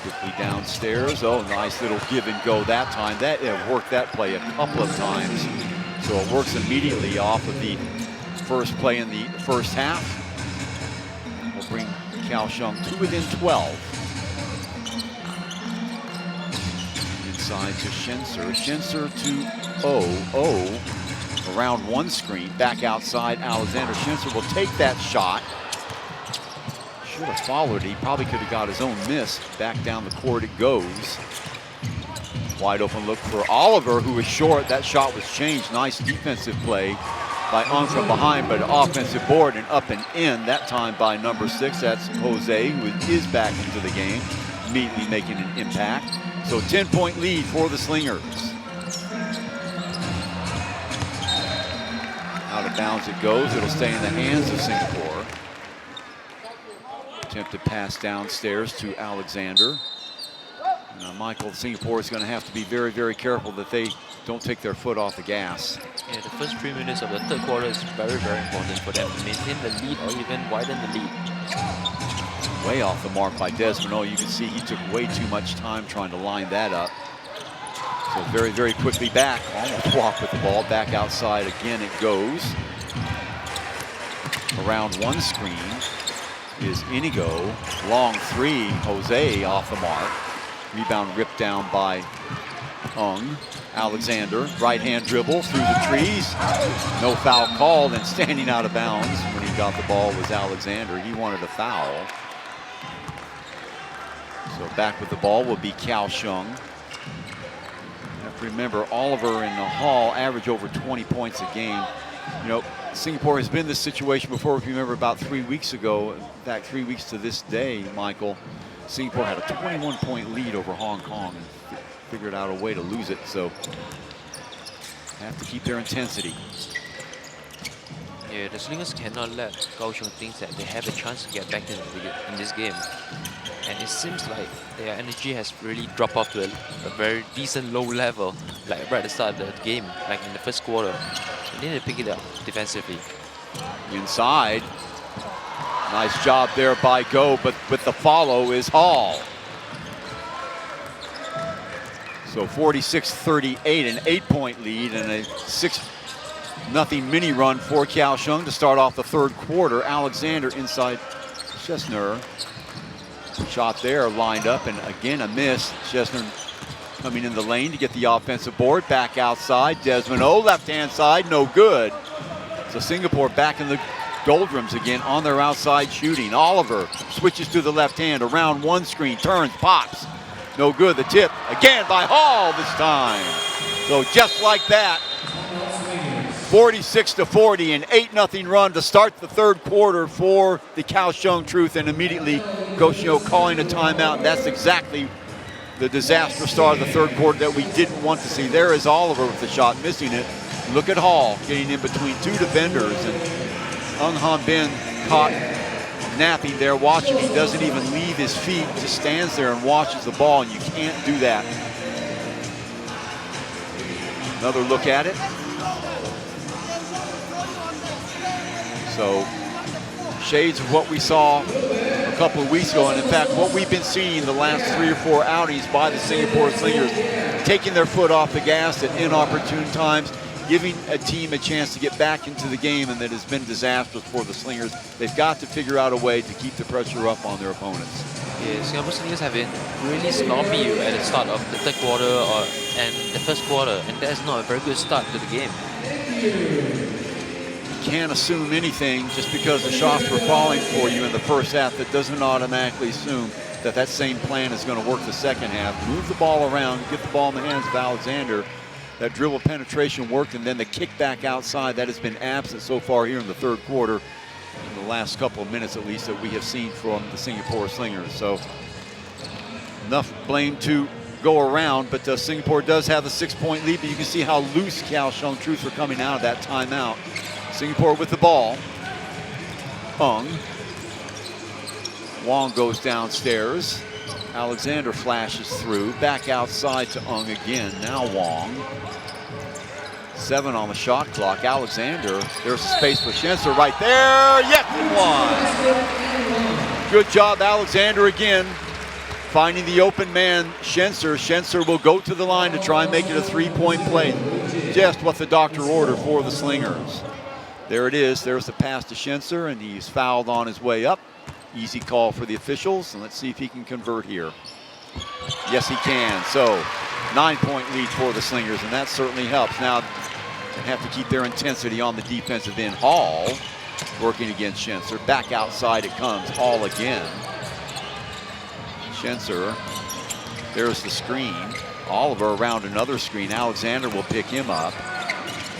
A: Quickly downstairs. Oh, nice little give and go that time. That worked that play a couple of times. So it works immediately off of the first play in the first half. We'll bring Kaohsiung to within 12. Inside to Schenscher. Schenscher to around one screen. Back outside, Alexander. Schenscher will take that shot. Should have followed. He probably could have got his own miss. Back down the court it goes. Wide open look for Oliver, who is short. That shot was changed. Nice defensive play by from behind, but offensive board and up and in, that time by number 6. That's Jose, who is back into the game, immediately making an impact. So 10-point lead for the Slingers. Out of bounds it goes. It'll stay in the hands of Singapore. Attempted pass downstairs to Alexander. Michael, Singapore is going to have to be very, very careful that they don't take their foot off the gas.
E: Yeah, the first 3 minutes of the third quarter is very, very important for them to maintain the lead or even widen the lead.
A: Way off the mark by Desmond. Oh, you can see he took way too much time trying to line that up. So very, very quickly back. Almost walked with the ball. Back outside again it goes. Around one screen is Inigo. Long 3. Jose off the mark. Rebound ripped down by Alexander. Right hand dribble through the trees. No foul called, and standing out of bounds when he got the ball was Alexander. He wanted a foul. So back with the ball will be Kaohsiung. You have to remember, Oliver and Hall average over 20 points a game. You know, Singapore has been in this situation before. If you remember about 3 weeks ago, in fact 3 weeks to this day, Michael, Singapore had a 21-point lead over Hong Kong and figured out a way to lose it. So have to keep their intensity.
E: Yeah, the Slingers cannot let Kaohsiung think that they have a chance to get back in this game. And it seems like their energy has really dropped off to a very decent low level, like right at the start of the game, like in the first quarter. They need to pick it up defensively.
A: Inside. Nice job there by Go, but with the follow is Hall. So 46-38, an 8-point lead and a 6-0 mini run for Kaohsiung to start off the third quarter. Alexander inside Schenscher. Shot there lined up, and again a miss. Schenscher coming in the lane to get the offensive board. Back outside, Desmond left-hand side, no good. So Singapore back in the doldrums again on their outside shooting. Oliver switches to the left hand, around one screen, turns, pops. No good, the tip again by Hall this time. So just like that, 46-40, an 8-0 run to start the third quarter for the Kaohsiung Truth, and immediately Kaohsiung calling a timeout. And that's exactly the disaster start of the third quarter that we didn't want to see. There is Oliver with the shot, missing it. Look at Hall getting in between two defenders, and Ung Han Bin caught napping there, watching. He doesn't even leave his feet, just stands there and watches the ball, and you can't do that. Another look at it. So shades of what we saw a couple of weeks ago, and in fact what we've been seeing the last 3 or 4 outings by the Singapore Slingers, taking their foot off the gas at inopportune times, giving a team a chance to get back into the game, and that has been disastrous for the Slingers. They've got to figure out a way to keep the pressure up on their opponents.
E: Yeah, Singapore Slingers have been really sloppy at the start of the third quarter and the first quarter, and that's not a very good start to the game.
A: You can't assume anything just because the shots were falling for you in the first half. That doesn't automatically assume that that same plan is going to work the second half. Move the ball around, get the ball in the hands of Alexander. That dribble penetration worked, and then the kick back outside, that has been absent so far here in the third quarter, in the last couple of minutes at least, that we have seen from the Singapore Slingers. So enough blame to go around, but Singapore does have a 6-point lead, but you can see how loose Kaohsiung Truth are coming out of that timeout. Singapore with the ball. Ung. Wong goes downstairs. Alexander flashes through, back outside to Ung again. Now Wong. 7 on the shot clock. Alexander, there's a space for Schenscher right there. Yes, and one. Good job, Alexander again, finding the open man, Schenscher. Schenscher will go to the line to try and make it a 3-point play. Just what the doctor ordered for the Slingers. There it is. There's the pass to Schenscher, and he's fouled on his way up. Easy call for the officials, and let's see if he can convert here. Yes, he can. So 9-point lead for the Slingers, and that certainly helps. Now they have to keep their intensity on the defensive end. Hall working against Schenscher. Back outside it comes. Hall again. Schenscher. There's the screen. Oliver around another screen. Alexander will pick him up.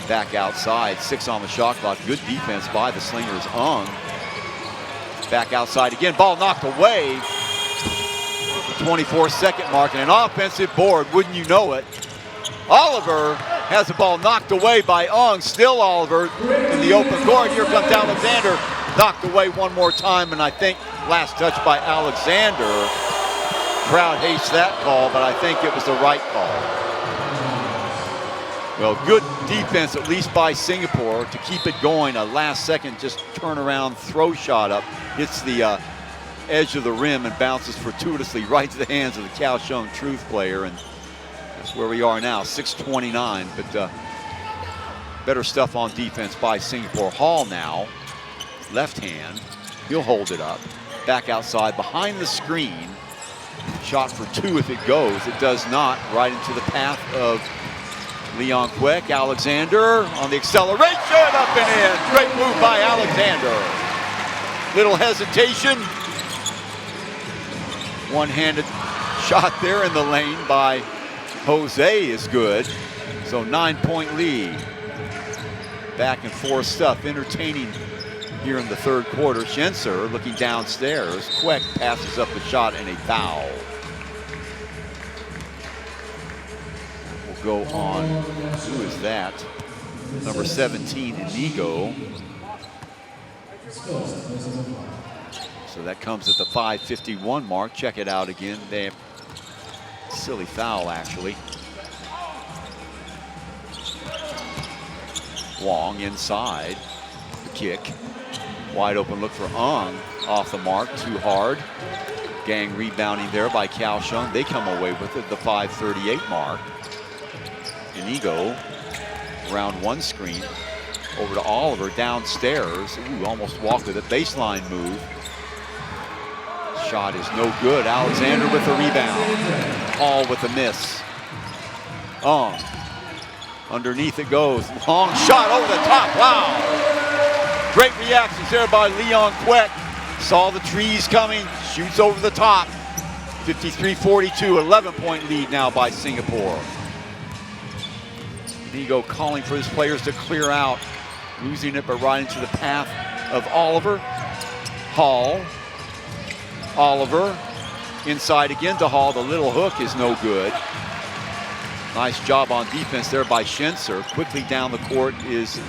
A: Back outside. 6 on the shot clock. Good defense by the Slingers. Ung. Back outside again. Ball knocked away. The 24-second mark, and an offensive board, wouldn't you know it. Oliver has the ball knocked away by Ung. Still Oliver in the open court. Here comes Alexander. Knocked away one more time, and I think last touch by Alexander. Crowd hates that call, but I think it was the right call. Well, good defense, at least by Singapore, to keep it going. A last-second just turnaround throw shot up. Hits the edge of the rim and bounces fortuitously right to the hands of the Kaohsiung Truth player. And that's where we are now, 6:29. But better stuff on defense by Singapore. Hall now, left hand. He'll hold it up. Back outside, behind the screen. Shot for 2 if it goes. It does not. Right into the path of Leon Kwek. Alexander on the acceleration, up and in. Great move by Alexander. Little hesitation. One-handed shot there in the lane by Jose is good. So 9-point lead. Back and forth stuff, entertaining here in the third quarter. Schenscher looking downstairs. Kwek passes up the shot and a foul. Go on. Who is that? Number 17, Inigo. So that comes at the 5:51 mark. Check it out again. They have silly foul, actually. Wong inside. The kick. Wide open look for Ung. Off the mark, too hard. Gang rebounding there by Kaohsiung. They come away with it at the 5:38 mark. Inigo around one screen, over to Oliver downstairs. Ooh, almost walked with a baseline move. Shot is no good. Alexander with the rebound. Hall with the miss. Underneath it goes. Long shot over the top. Wow. Great reaction. challenge there by Leon Kwek. Saw the trees coming, shoots over the top. 53-42, 11-point lead now by Singapore. Inigo calling for his players to clear out. Losing it, but right into the path of Oliver. Hall. Oliver. Inside again to Hall. The little hook is no good. Nice job on defense there by Schenscher. Quickly down the court is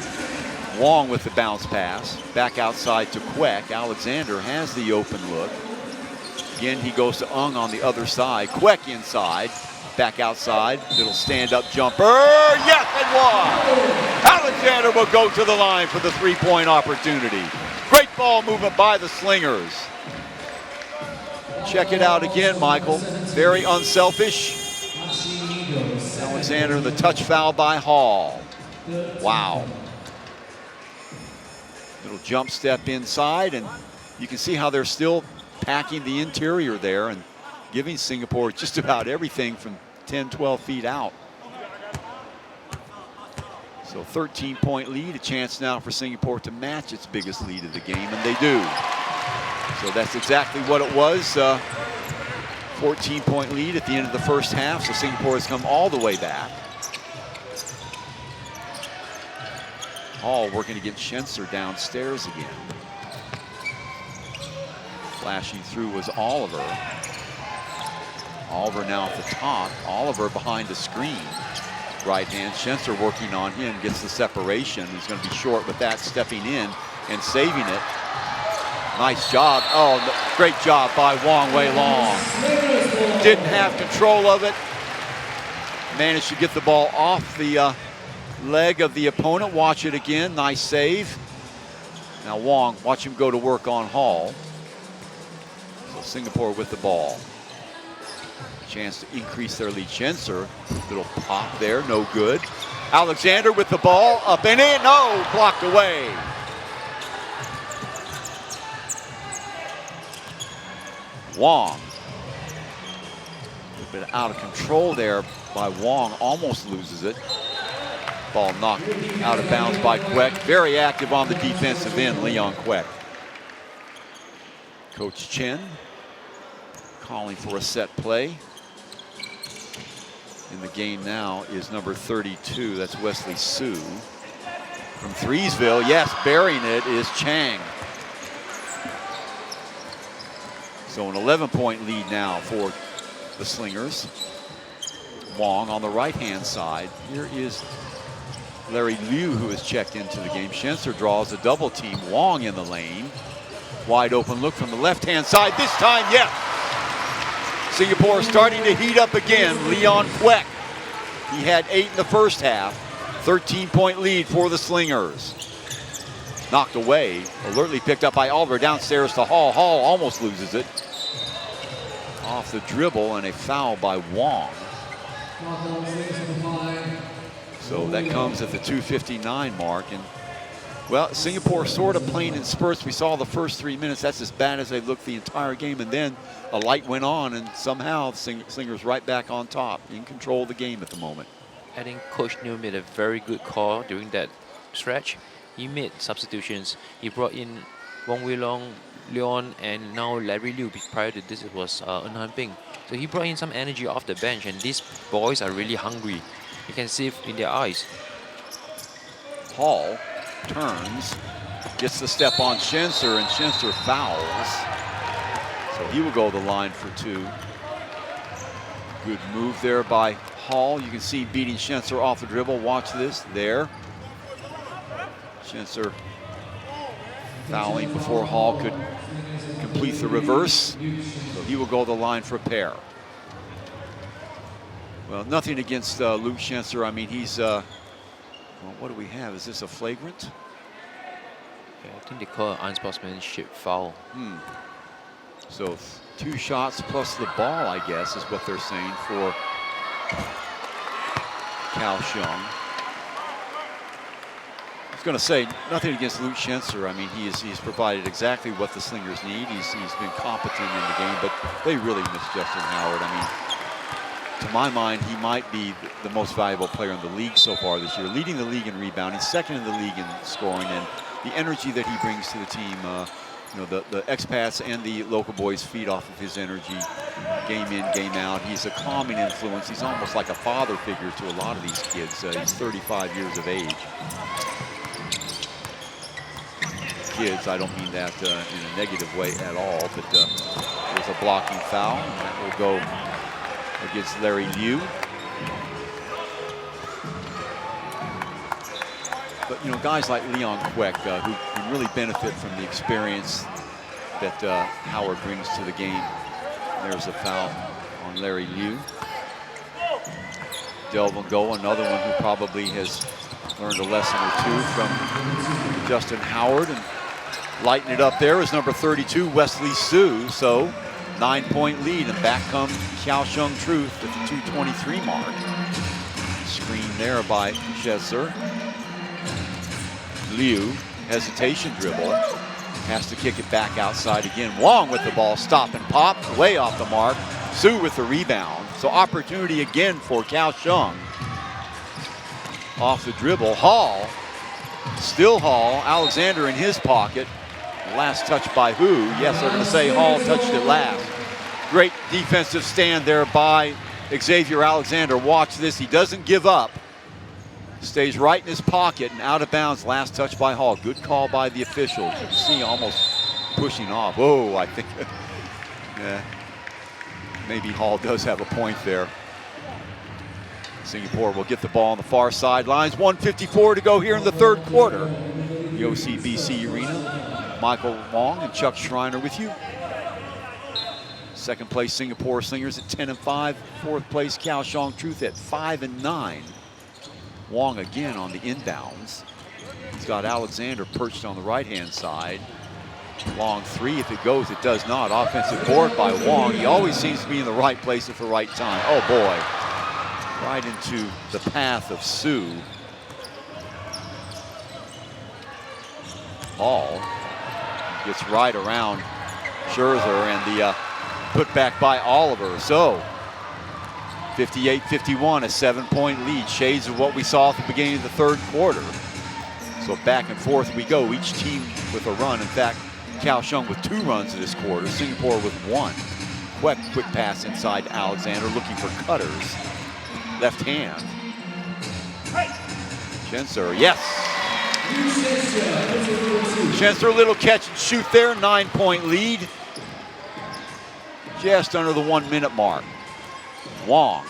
A: Wong with the bounce pass. Back outside to Kwek. Alexander has the open look. Again, he goes to Ung on the other side. Kwek inside. Back outside. Little stand-up jumper. Yes, and one! Alexander will go to the line for the three-point opportunity. Great ball movement by the Slingers. Check it out again, Michael. Very unselfish. Alexander, the touch foul by Hall. Wow. Little jump step inside, and you can see how they're still packing the interior there and giving Singapore just about everything from 10, 12 feet out. So 13-point lead, a chance now for Singapore to match its biggest lead of the game, and they do. So that's exactly what it was. 14-point lead at the end of the first half, so Singapore has come all the way back. Hall working to get Schenscher downstairs again. Flashing through was Oliver. Oliver now at the top. Oliver behind the screen. Right hand. Schenscher working on him. Gets the separation. He's going to be short with that. Stepping in and saving it. Nice job. Oh, great job by Wong Wei Long. Didn't have control of it. Managed to get the ball off the leg of the opponent. Watch it again. Nice save. Now Wong, watch him go to work on Hall. So Singapore with the ball. Chance to increase their lead. Schenscher, little pop there, no good. Alexander with the ball, up and in, no, blocked away. Wong. A bit out of control there by Wong, almost loses it. Ball knocked out of bounds by Kwek. Very active on the defensive end, Leon Kwek. Coach Chen calling for a set play. In the game now is number 32, that's Wesley Su. From Threesville, yes, burying it is Chiang. So an 11-point lead now for the Slingers. Wong on the right-hand side. Here is Larry Liu, who has checked into the game. Schenscher draws a double team. Wong in the lane. Wide open look from the left-hand side. This time, yes. Singapore starting to heat up again. Leon Kwek. He had 8 in the first half. 13-point lead for the Slingers. Knocked away. Alertly picked up by Oliver. Downstairs to Hall. Hall almost loses it. Off the dribble and a foul by Wong. So that comes at the 2:59 mark. And well, Singapore sort of playing in spurts. We saw the first 3 minutes. That's as bad as they looked the entire game. And then a light went on, and somehow the Slingers right back on top, in control of the game at the moment.
E: I think Coach Neil made a very good call during that stretch. He made substitutions. He brought in Wong Wei Long, Leon, and now Larry Liu. Prior to this, it was Eun Han Ping. So he brought in some energy off the bench, and these boys are really hungry. You can see it in their eyes.
A: Hall turns, gets the step on Schenscher, and Schenscher fouls. So he will go the line for 2. Good move there by Hall. You can see beating Schenscher off the dribble. Watch this, there. Schenscher fouling before Hall could complete the reverse. So he will go the line for a pair. Well, nothing against Luke Schenscher. I mean, he's, well, what do we have? Is this a flagrant?
E: Yeah, I think they call it unsportsmanship foul.
A: So 2 shots plus the ball, I guess, is what they're saying for Kaohsiung. I was going to say, nothing against Luke Schenscher. I mean, he's provided exactly what the Slingers need. He's been competent in the game, but they really miss Justin Howard. I mean, to my mind, he might be the most valuable player in the league so far this year, leading the league in rebounding, second in the league in scoring, and the energy that he brings to the team. You know, the expats and the local boys feed off of his energy, game in, game out. He's a calming influence. He's almost like a father figure to a lot of these kids. He's 35 years of age. Kids, I don't mean that in a negative way at all, but there's a blocking foul, and that will go against Larry Liu. But, you know, guys like Leon Kwek, who can really benefit from the experience that Howard brings to the game. There's a foul on Larry Liu. Delvin Go, another one who probably has learned a lesson or two from Justin Howard. And lighting it up there is number 32, Wesley Su. So 9-point lead, and back comes Kaohsiung Truth at the 2:23 mark. Screen there by Schenscher. Liu, hesitation dribble, has to kick it back outside again. Wong with the ball, stop and pop, way off the mark. Su with the rebound. So opportunity again for Kaohsiung. Off the dribble, Hall, still Hall, Alexander in his pocket. Last touch by who? Yes, they're going to say Hall touched it last. Great defensive stand there by Xavier Alexander. Watch this, he doesn't give up. Stays right in his pocket and out of bounds. Last touch by Hall. Good call by the officials. You can see almost pushing off. Oh, I think yeah, maybe Hall does have a point there. Singapore will get the ball on the far sidelines. 1:54 to go here in the third quarter. The OCBC Arena. Michael Wong and Chuck Schreiner with you. Second place Singapore Slingers at 10-5. Fourth place Kaohsiung Truth at 5-9. Wong again on the inbounds. He's got Alexander perched on the right-hand side. Long three, if it goes, it does not. Offensive board by Wong. He always seems to be in the right place at the right time. Oh boy, right into the path of Su. Hall gets right around Scherzer, and the put back by Oliver. So 58-51, a 7-point lead. Shades of what we saw at the beginning of the third quarter. So back and forth we go, each team with a run. In fact, Kaohsiung with 2 runs in this quarter, Singapore with 1. Kwek, quick pass inside Alexander, looking for cutters. Left hand. Schenscher, yes. Schenscher, a little catch and shoot there, 9-point lead. Just under the 1-minute mark. Wong.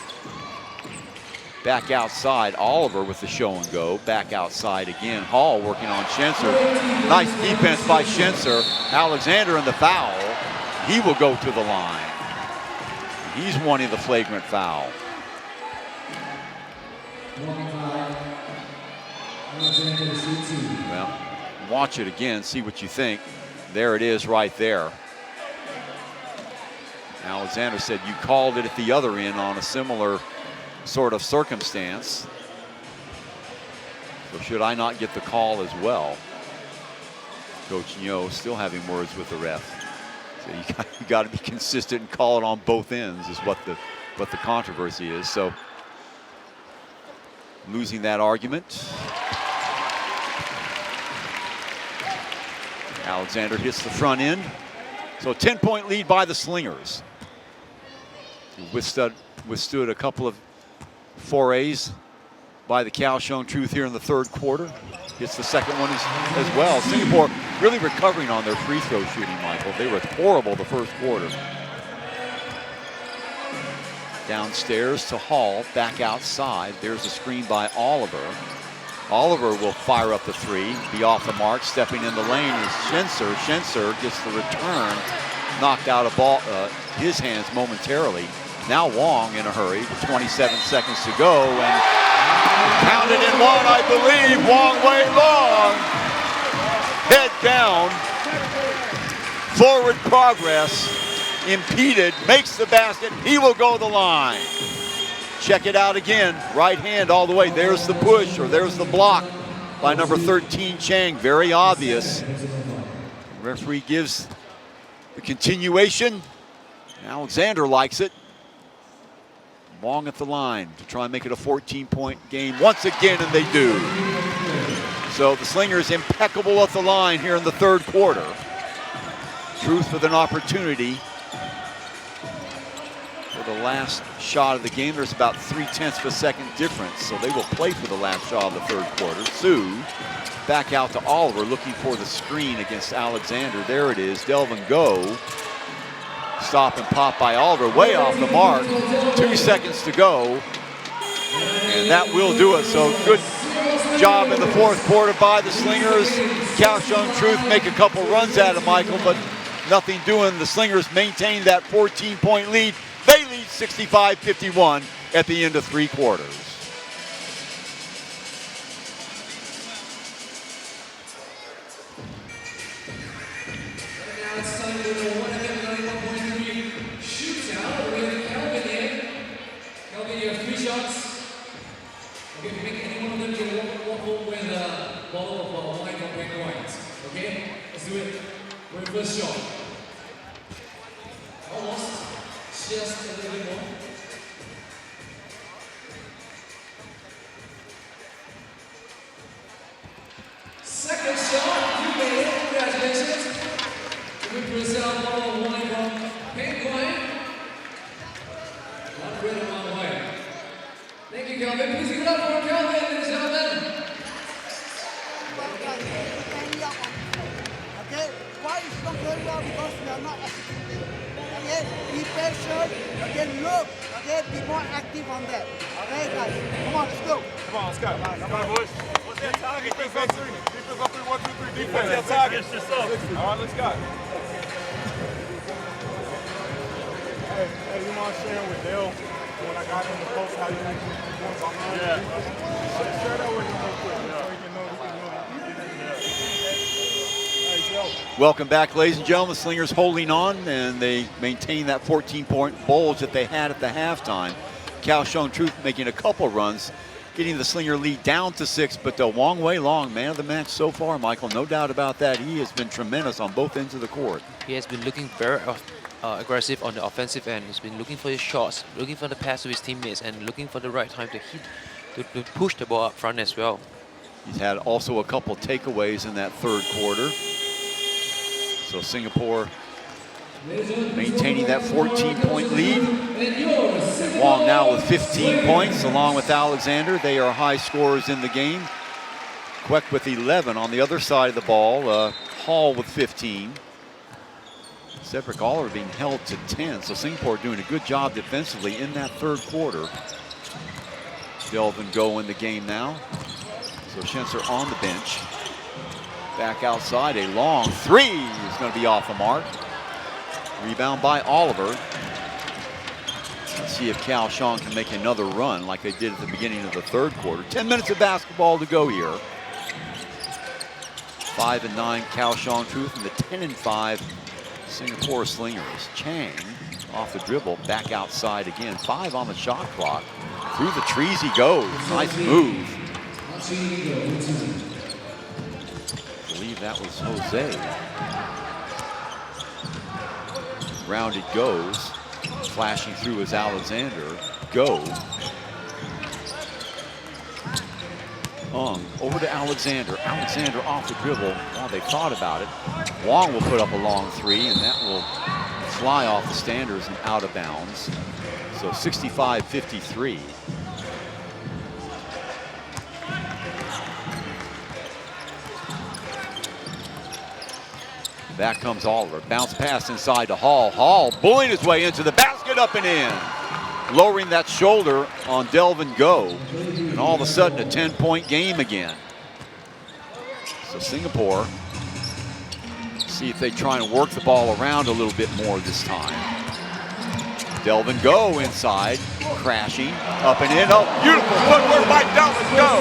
A: Back outside, Oliver with the show and go. Back outside again, Hall working on Schenscher. Nice defense by Schenscher. Alexander in the foul. He will go to the line. He's wanting the flagrant foul. Well, watch it again, see what you think. There it is right there. Alexander said you called it at the other end on a similar sort of circumstance. So should I not get the call as well? Coach Nyo still having words with the ref. So you got to be consistent and call it on both ends is what the controversy is. So losing that argument. Alexander hits the front end. So 10-point lead by the Slingers. Withstood a couple of forays by the Kaohsiung Truth here in the third quarter. Hits the second one as well. Singapore really recovering on their free throw shooting, Michael. They were horrible the first quarter. Downstairs to Hall, back outside. There's a screen by Oliver. Oliver will fire up the three, be off the mark. Stepping in the lane is Schenscher. Schenscher gets the return, knocked out of his hands momentarily. Now Wong in a hurry with 27 seconds to go, and counted in one, I believe. Wong way long. Head down. Forward progress impeded, makes the basket. He will go the line. Check it out again. Right hand all the way. There's the push, or there's the block by number 13, Chiang. Very obvious. The referee gives the continuation. Alexander likes it. Wong at the line to try and make it a 14-point game once again, and they do. So the Slingers impeccable at the line here in the third quarter. Truth with an opportunity for the last shot of the game. There's about 0.3 of a second difference, so they will play for the last shot of the third quarter. Sue back out to Oliver, looking for the screen against Alexander. There it is. Delvin go. Stop and pop by Oliver, way off the mark. 2 seconds to go. And that will do it. So good job in the fourth quarter by the Slingers. Kaohsiung Truth make a couple runs at it, Michael, but nothing doing. The Slingers maintain that 14-point lead. They lead 65-51 at the end of 3 quarters.
J: First shot. Almost. Just a little bit more. Second shot. You made it. Congratulations. We present bottle of wine from Penguin. Not red of my wine. Thank you, Kelvin. Please give it up for Kelvin, ladies and gentlemen.
K: Okay, why it's not going well? Because we are not executing. Okay, be patient. Okay, look. Okay, be more active on that. Okay, guys, come on, let's go.
H: Come on, let's go. Come on, boys. What's that target? Defense up 3. Defense up 3, 1, 2, 3. Defense. What's that target? All right, let's go. Hey, you mind sharing with Dale when I got in the post how you make points on mine? Yeah. Share that with him real quick so he can know what you're doing.
A: Welcome back, ladies and gentlemen. The Slingers holding on, and they maintain that 14-point bulge that they had at the halftime. Kaohsiung Truth making a couple runs, getting the Slinger lead down to 6, but Wong Wei Long, man of the match so far, Michael. No doubt about that. He has been tremendous on both ends of the court.
E: He has been looking very aggressive on the offensive end. He's been looking for his shots, looking for the pass to his teammates, and looking for the right time to hit, to push the ball up front as well.
A: He's had also a couple takeaways in that third quarter. So Singapore maintaining that 14-point lead. Wong now with 15 points along with Alexander. They are high scorers in the game. Kwek with 11 on the other side of the ball. Hall with 15. Cedric Oliver being held to 10. So Singapore doing a good job defensively in that third quarter. Delvin go in the game now. So Schenscher on the bench. Back outside, a long 3 is going to be off the mark. Rebound by Oliver. Let's see if Kaohsiung can make another run like they did at the beginning of the third quarter. 10 minutes of basketball to go here. 5-9 Kaohsiung Truth and the 10-5 Singapore Slingers. Chiang off the dribble, back outside again. 5 on the shot clock. Through the trees he goes. Nice move. I believe that was Jose. Rounded goes. Flashing through is Alexander. Go. Over to Alexander. Alexander off the dribble. While they thought about it, Wong will put up a long 3, and that will fly off the standards and out of bounds. So 65-53. Back comes Oliver. Bounce pass inside to Hall. Hall bullying his way into the basket, up and in. Lowering that shoulder on Delvin go. And all of a sudden a 10-point game again. So Singapore, see if they try and work the ball around a little bit more this time. Delvin go inside, crashing, up and in. Oh, beautiful footwork by Delvin go.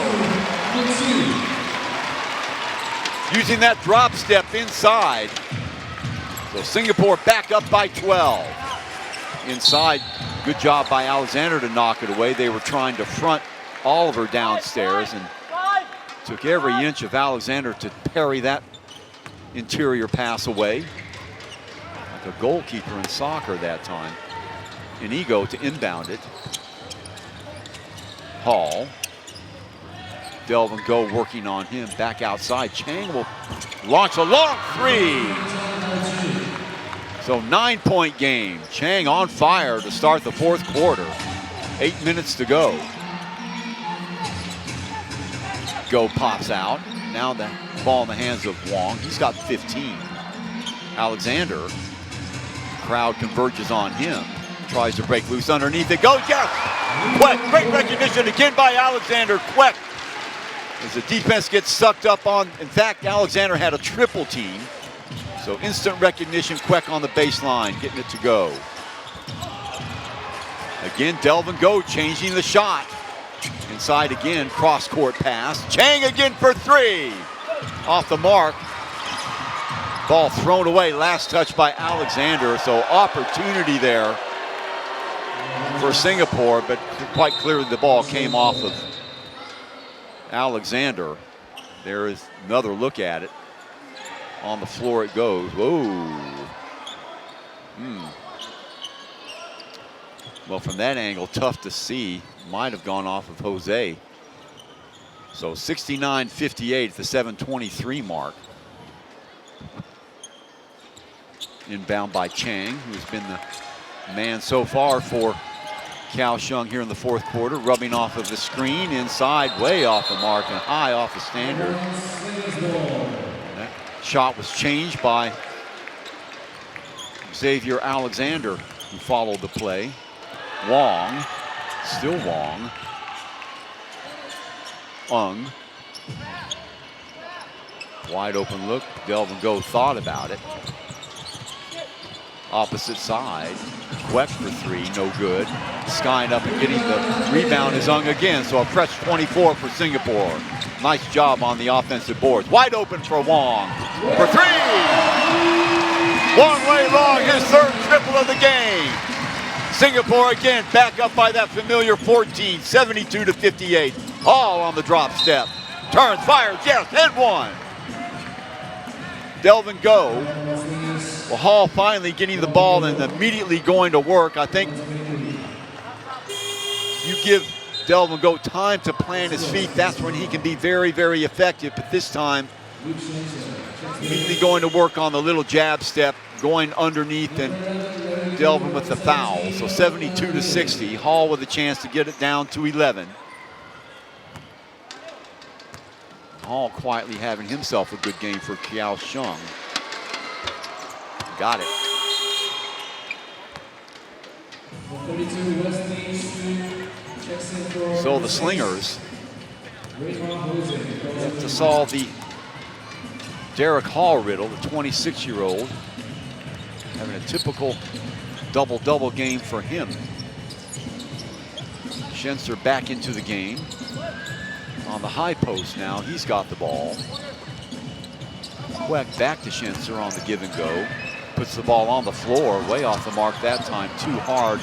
A: Using that drop step inside. So Singapore back up by 12. Inside, good job by Alexander to knock it away. They were trying to front Oliver downstairs and took every inch of Alexander to parry that interior pass away. Like a goalkeeper in soccer that time. Inigo to inbound it. Hall. Delvin Go working on him. Back outside. Chiang will launch a long three. So 9-point game. Chiang on fire to start the fourth quarter. 8 minutes to go. Go pops out. Now the ball in the hands of Wong. He's got 15. Alexander. Crowd converges on him. Tries to break loose underneath it. Goes, yes! Kwek, great recognition again by Alexander. Kwek. As the defense gets sucked up on, in fact, Alexander had a triple team. So instant recognition, Kwek on the baseline, getting it to go. Again, Delvin Go changing the shot. Inside again, cross-court pass. Chiang again for three. Off the mark. Ball thrown away, last touch by Alexander. So opportunity there for Singapore, but quite clearly the ball came off of Alexander. There is another look at it. On the floor it goes. Whoa. Well, from that angle, tough to see. Might have gone off of Jose. So 69-58 at the 7:23 mark. Inbound by Chiang, who's been the man so far for Kaohsiung here in the fourth quarter, rubbing off of the screen, inside, way off the mark and high off the standard. That shot was changed by Xavier Alexander, who followed the play. Wong, still Wong. Ung. Wide open look, Delvin Go thought about it. Opposite side, Kwek for three, no good. Skying up and getting the rebound is Ung again, so a fresh 24 for Singapore. Nice job on the offensive boards. Wide open for Wong for three! Wong Wei Long, his third triple of the game. Singapore again back up by that familiar 14, 72-58. All on the drop step. Turns, fires, yes, and one. Delvin Go. Well, Hall finally getting the ball and immediately going to work. I think you give Delvin Go time to plant his feet. That's when he can be very, very effective. But this time, immediately going to work on the little jab step, going underneath and Delvin with the foul. So 72-60. Hall with a chance to get it down to 11. Hall quietly having himself a good game for Kaohsiung. Got it. So the Slingers have to solve the Derek Hall riddle, the 26-year-old, having a typical double-double game for him. Schenscher back into the game. On the high post now, he's got the ball. Kwek back to Schenscher on the give and go. Puts the ball on the floor, way off the mark that time, too hard.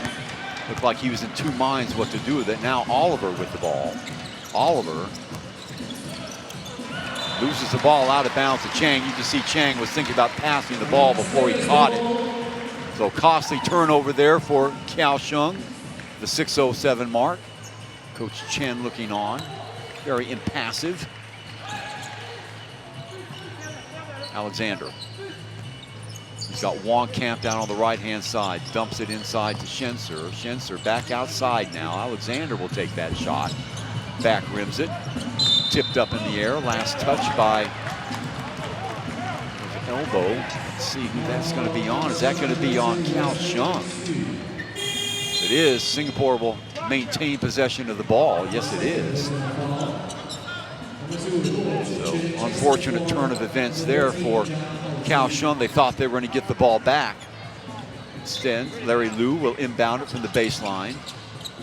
A: Looked like he was in two minds what to do with it. Now Oliver with the ball. Oliver loses the ball out of bounds to Chiang. You can see Chiang was thinking about passing the ball before he caught it. So costly turnover there for Kaohsiung, the 6:07 mark. Coach Chen looking on, very impassive. Alexander. He's got Wong camped out on the right-hand side. Dumps it inside to Schenscher. Schenscher back outside now. Alexander will take that shot. Back rims it. Tipped up in the air. Last touch by elbow. Let's see who that's going to be on. Is that going to be on Kaohsiung? It is. Singapore will maintain possession of the ball. Yes, it is. So unfortunate turn of events there for Kaohsiung. They thought they were going to get the ball back. Instead, Larry Liu will inbound it from the baseline.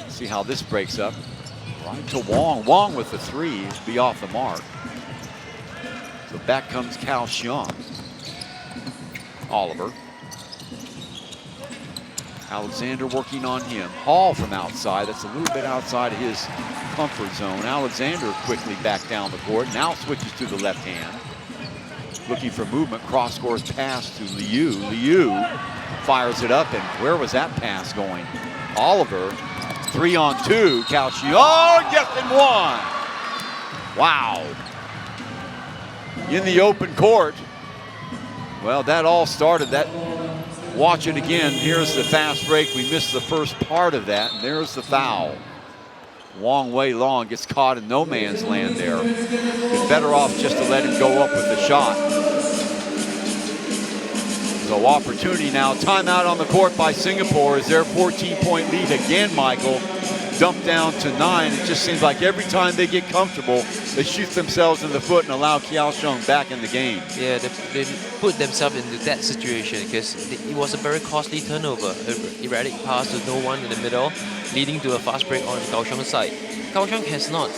A: See how this breaks up. Right to Wong. Wong with the three. Be off the mark. So back comes Kaohsiung. Oliver. Alexander working on him. Hall from outside. That's a little bit outside of his comfort zone. Alexander quickly back down the court. Now switches to the left hand. Looking for movement. Cross court pass to Liu. Liu fires it up, and where was that pass going? Oliver, 3-on-2. Kaohsiung, oh, yes, and one. Wow. In the open court. Well, that all started that. Watch it again. Here's the fast break. We missed the first part of that. And there's the foul. Wong Wei Long gets caught in no man's land there. Been better off just to let him go up with the shot. So opportunity now. Timeout on the court by Singapore as their 14-point lead again, Michael. Dumped down to 9. It just seems like every time they get comfortable, they shoot themselves in the foot and allow Kaohsiung back in the game.
E: Yeah, they put themselves into that situation because it was a very costly turnover. Erratic pass to no one in the middle, leading to a fast break on Kaohsiung's side. Kaohsiung has not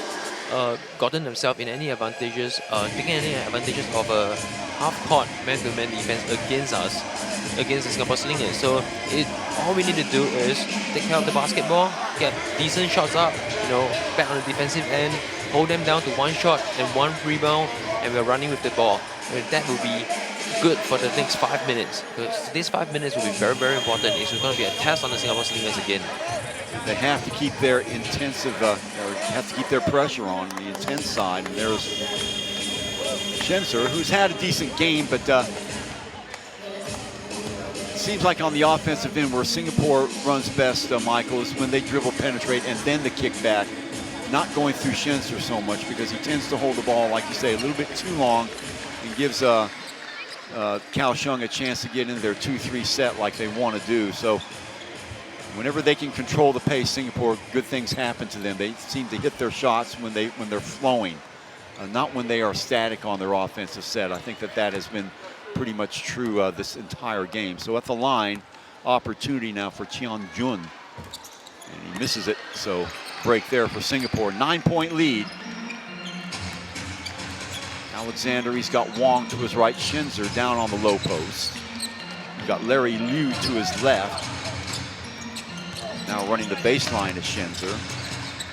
E: gotten themselves in any advantages, taking any advantages of a half-court man-to-man defense against us, against the Singapore Slingers. So all we need to do is take care of the basketball, get decent shots up, back on the defensive end, hold them down to 1 shot and 1 rebound, and we're running with the ball. And that will be good for the next 5 minutes. Because these 5 minutes will be very, very important. It's going to be a test on the Singapore Slingers again.
A: They have to keep their intensive, or have to keep their pressure on the intense side. And there's Schenscher, who's had a decent game, but it seems like on the offensive end where Singapore runs best, Michael, is when they dribble, penetrate, and then the kickback. Not going through Schenscher so much because he tends to hold the ball, like you say, a little bit too long and gives Kaohsiung a chance to get in their 2-3 set like they want to do. So whenever they can control the pace, Singapore, good things happen to them. They seem to hit their shots when they're flowing, not when they are static on their offensive set. I think that has been pretty much true this entire game. So at the line, opportunity now for Chiang, and he misses it. So break there for Singapore. 9-point lead. Alexander, he's got Wong to his right. Schenscher down on the low post. You've got Larry Liu to his left. Now running the baseline is Schenscher.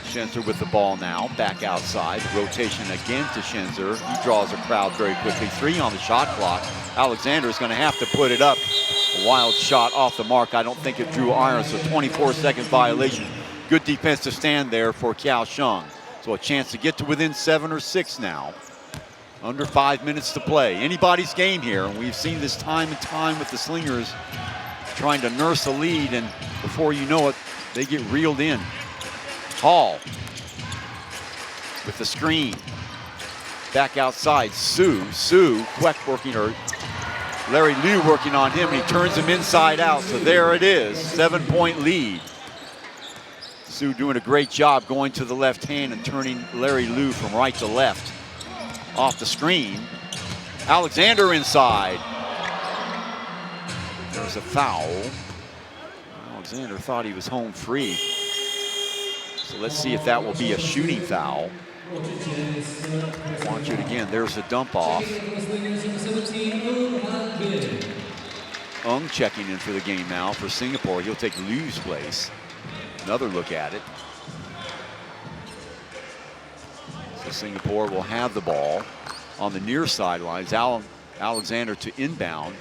A: Schenscher with the ball now, back outside. Rotation again to Schenscher. He draws a crowd very quickly. 3 on the shot clock. Alexander is going to have to put it up. A wild shot off the mark. I don't think it drew iron, so 24-second violation. Good defensive stand there for Kaohsiung. So a chance to get to within 7 or 6 now. Under 5 minutes to play. Anybody's game here, and we've seen this time and time with the Slingers trying to nurse a lead, and before you know it, they get reeled in. Hall with the screen. Back outside, Su, Kwek working, or Larry Liu working on him, and he turns him inside out. So there it is, 7-point lead. Su doing a great job going to the left hand and turning Larry Liu from right to left. Off the screen, Alexander inside. There's a foul. Alexander thought he was home free. So let's see if that will be a shooting foul. Watch it again. There's a dump off. Checking in for the game now for Singapore. He'll take Liu's place. Another look at it. So Singapore will have the ball on the near sidelines. Alexander to inbound.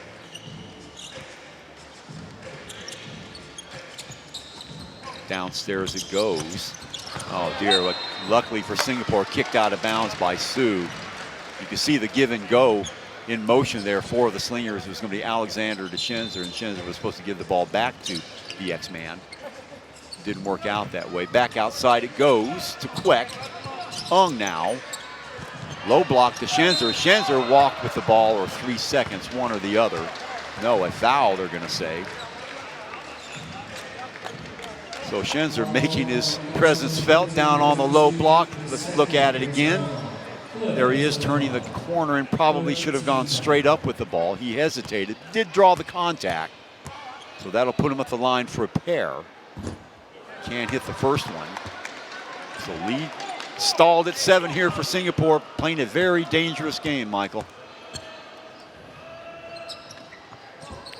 A: Downstairs it goes. Oh dear, luckily for Singapore, kicked out of bounds by Su. You can see the give and go in motion there for the Slingers. It was going to be Alexander to Schenscher, and Schenscher was supposed to give the ball back to the X-Man. Didn't work out that way. Back outside it goes to Kwek. Now. Low block to Schenscher. Schenscher walked with the ball, or 3 seconds, one or the other. No, a foul, they're going to say. So Schenscher making his presence felt down on the low block. Let's look at it again. There he is turning the corner and probably should have gone straight up with the ball. He hesitated, did draw the contact. So that'll put him at the line for a pair. Can't hit the first one. So lead stalled at 7 here for Singapore, playing a very dangerous game, Michael.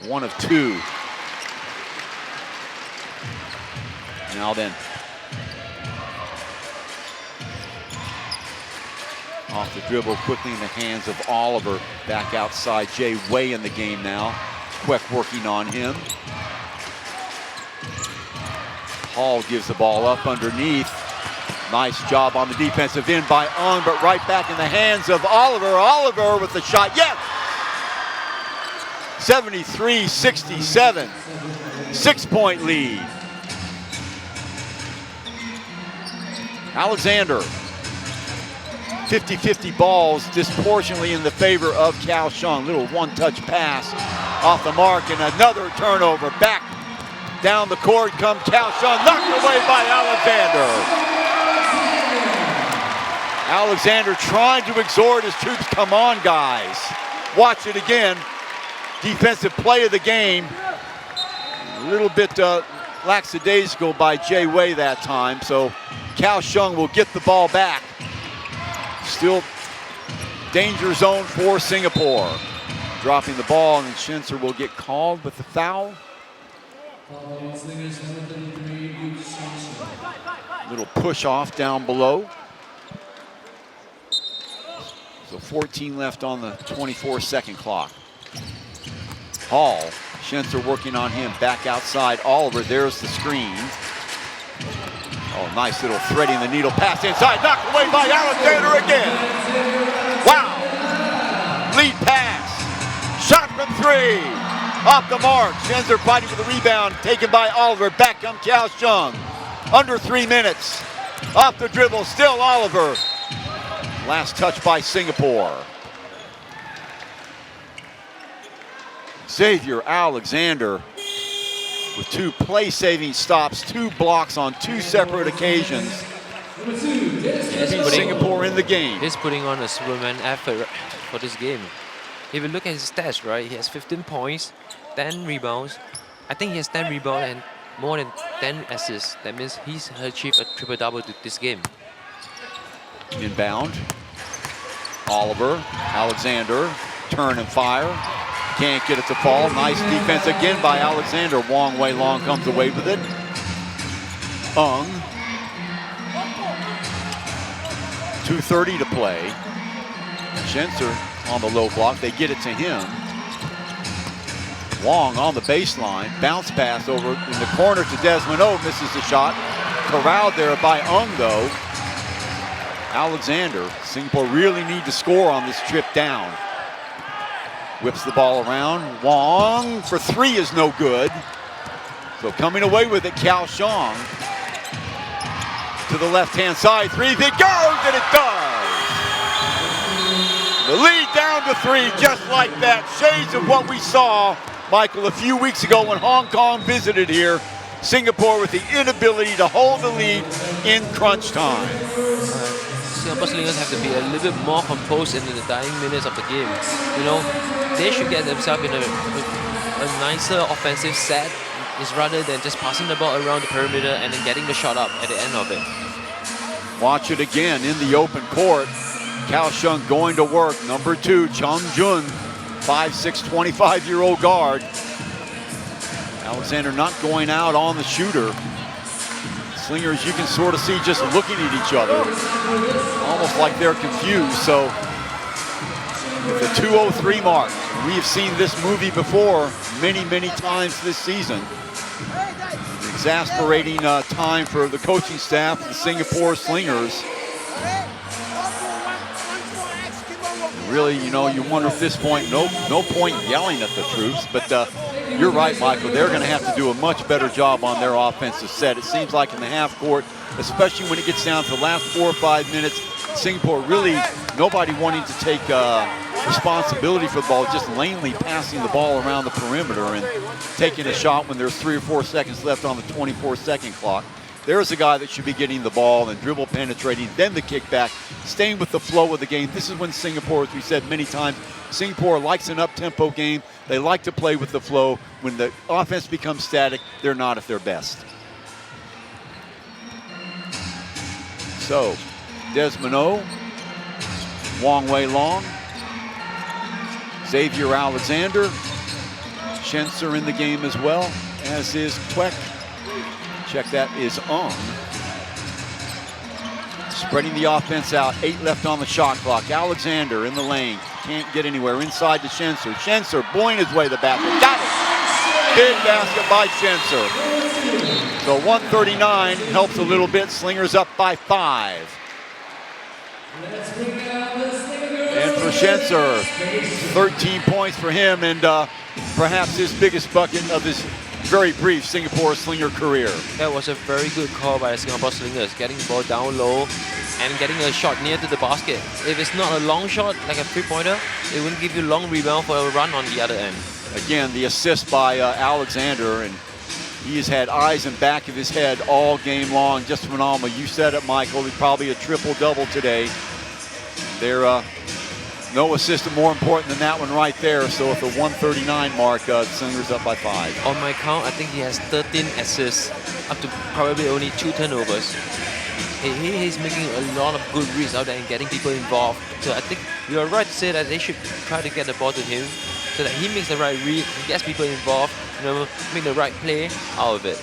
A: 1 of 2. Now then. Off the dribble, quickly in the hands of Oliver. Back outside, Jay Wei in the game now. Kwek working on him. Hall gives the ball up underneath. Nice job on the defensive end by Ung, but right back in the hands of Oliver. Oliver with the shot, yes! 73-67, 6-point lead. Alexander, 50-50 balls disproportionately in the favor of Kaohsiung. Little one-touch pass off the mark and another turnover. Back down the court comes Kaohsiung, knocked away by Alexander. Alexander trying to exhort his troops, come on guys. Watch it again. Defensive play of the game. A little bit lackadaisical by Jay Wei that time, so Kaohsiung will get the ball back. Still danger zone for Singapore. Dropping the ball, and Schenscher will get called with the foul. Little push off down below. So 14 left on the 24-second clock. Hall, Schenscher working on him, back outside. Oliver, there's the screen. Oh, nice little threading the needle pass inside, knocked away by Alexander again. Wow, lead pass, shot from three, off the mark. Schenscher fighting for the rebound, taken by Oliver, back comes Kaohsiung. Under 3 minutes, off the dribble, still Oliver. Last touch by Singapore. Xavier Alexander with 2 play-saving stops, 2 blocks on 2 separate occasions. Keeping Singapore in the game.
E: He's putting on a Superman effort for this game. If you look at his stats, right, he has 15 points, 10 rebounds. I think he has 10 rebounds and more than 10 assists. That means he's achieved a triple-double this game.
A: Inbound. Oliver, Alexander, turn and fire. Can't get it to fall. Nice defense again by Alexander. Wong Wei Long comes away with it. Ung. 2:30 to play. Schenscher on the low block. They get it to him. Wong on the baseline. Bounce pass over in the corner to Desmond. Oh, misses the shot. Corralled there by Ung though. Alexander, Singapore really need to score on this trip down. Whips the ball around. Wong for 3 is no good. So coming away with it, Kaohsiung. To the left-hand side, 3, it goes, and it does! The lead down to 3, just like that. Shades of what we saw, Michael, a few weeks ago when Hong Kong visited here. Singapore with the inability to hold the lead in crunch time.
E: Singapore Slingers have to be a little bit more composed in the dying minutes of the game. You know, they should get themselves in a nicer offensive set, is rather than just passing the ball around the perimeter and then getting the shot up at the end of it.
A: Watch it again in the open court. Kaohsiung going to work. Number 2, Chung Jun, 5'6", 25-year-old guard. Alexander not going out on the shooter. Slingers, you can sort of see just looking at each other, almost like they're confused. So the 2:03 mark, we have seen this movie before many, many times this season. Exasperating time for the coaching staff of the Singapore Slingers. Really, you know, you wonder at this point, no point yelling at the troops, but you're right, Michael. They're going to have to do a much better job on their offensive set. It seems like in the half court, especially when it gets down to the last 4 or 5 minutes, Singapore really, nobody wanting to take responsibility for the ball, just lamely passing the ball around the perimeter and taking a shot when there's 3 or 4 seconds left on the 24-second clock. There's a guy that should be getting the ball and dribble penetrating, then the kickback, staying with the flow of the game. This is when Singapore, as we said many times, Singapore likes an up-tempo game. They like to play with the flow. When the offense becomes static, they're not at their best. So, Desmond, Wong Wei Long, Xavier Alexander, Schenscher in the game as well, as is Kwek. Check that is on. Spreading the offense out, 8 left on the shot clock. Alexander in the lane, can't get anywhere. Inside to Schenscher. Schenscher blowing his way to the basket. Got it! Big basket by Schenscher. So 139 helps a little bit. Slingers up by 5. And for Schenscher, 13 points for him, and perhaps his biggest bucket of his very brief Singapore Slinger career.
E: That was a very good call by the Singapore Slingers, getting the ball down low and getting a shot near to the basket. If it's not a long shot, like a three-pointer, it wouldn't give you long rebound for a run on the other end.
A: Again, the assist by Alexander, and he has had eyes in back of his head all game long. Just phenomenal. You said it, Michael. He's probably a triple-double today. There, no assist more important than that one right there. So at the 139 mark, Slingers up by 5.
E: On my count, I think he has 13 assists, up to probably only 2 turnovers. He's making a lot of good reads out there and getting people involved. So I think you're right to say that they should try to get the ball to him so that he makes the right read, he gets people involved, make the right play out of it.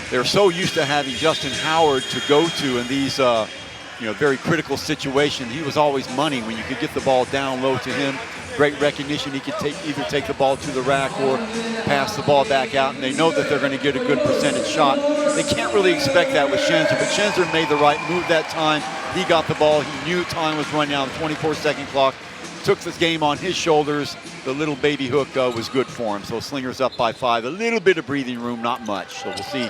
A: They're so used to having Justin Howard to go to in these very critical situations. He was always money when you could get the ball down low to him. Great recognition. He could either take the ball to the rack or pass the ball back out, and they know that they're going to get a good percentage shot. They can't really expect that with Schenscher, but Schenscher made the right move that time. He got the ball. He knew time was running out. The 24-second clock took this game on his shoulders. The little baby hook was good for him. So Slingers up by 5. A little bit of breathing room, not much. So we'll see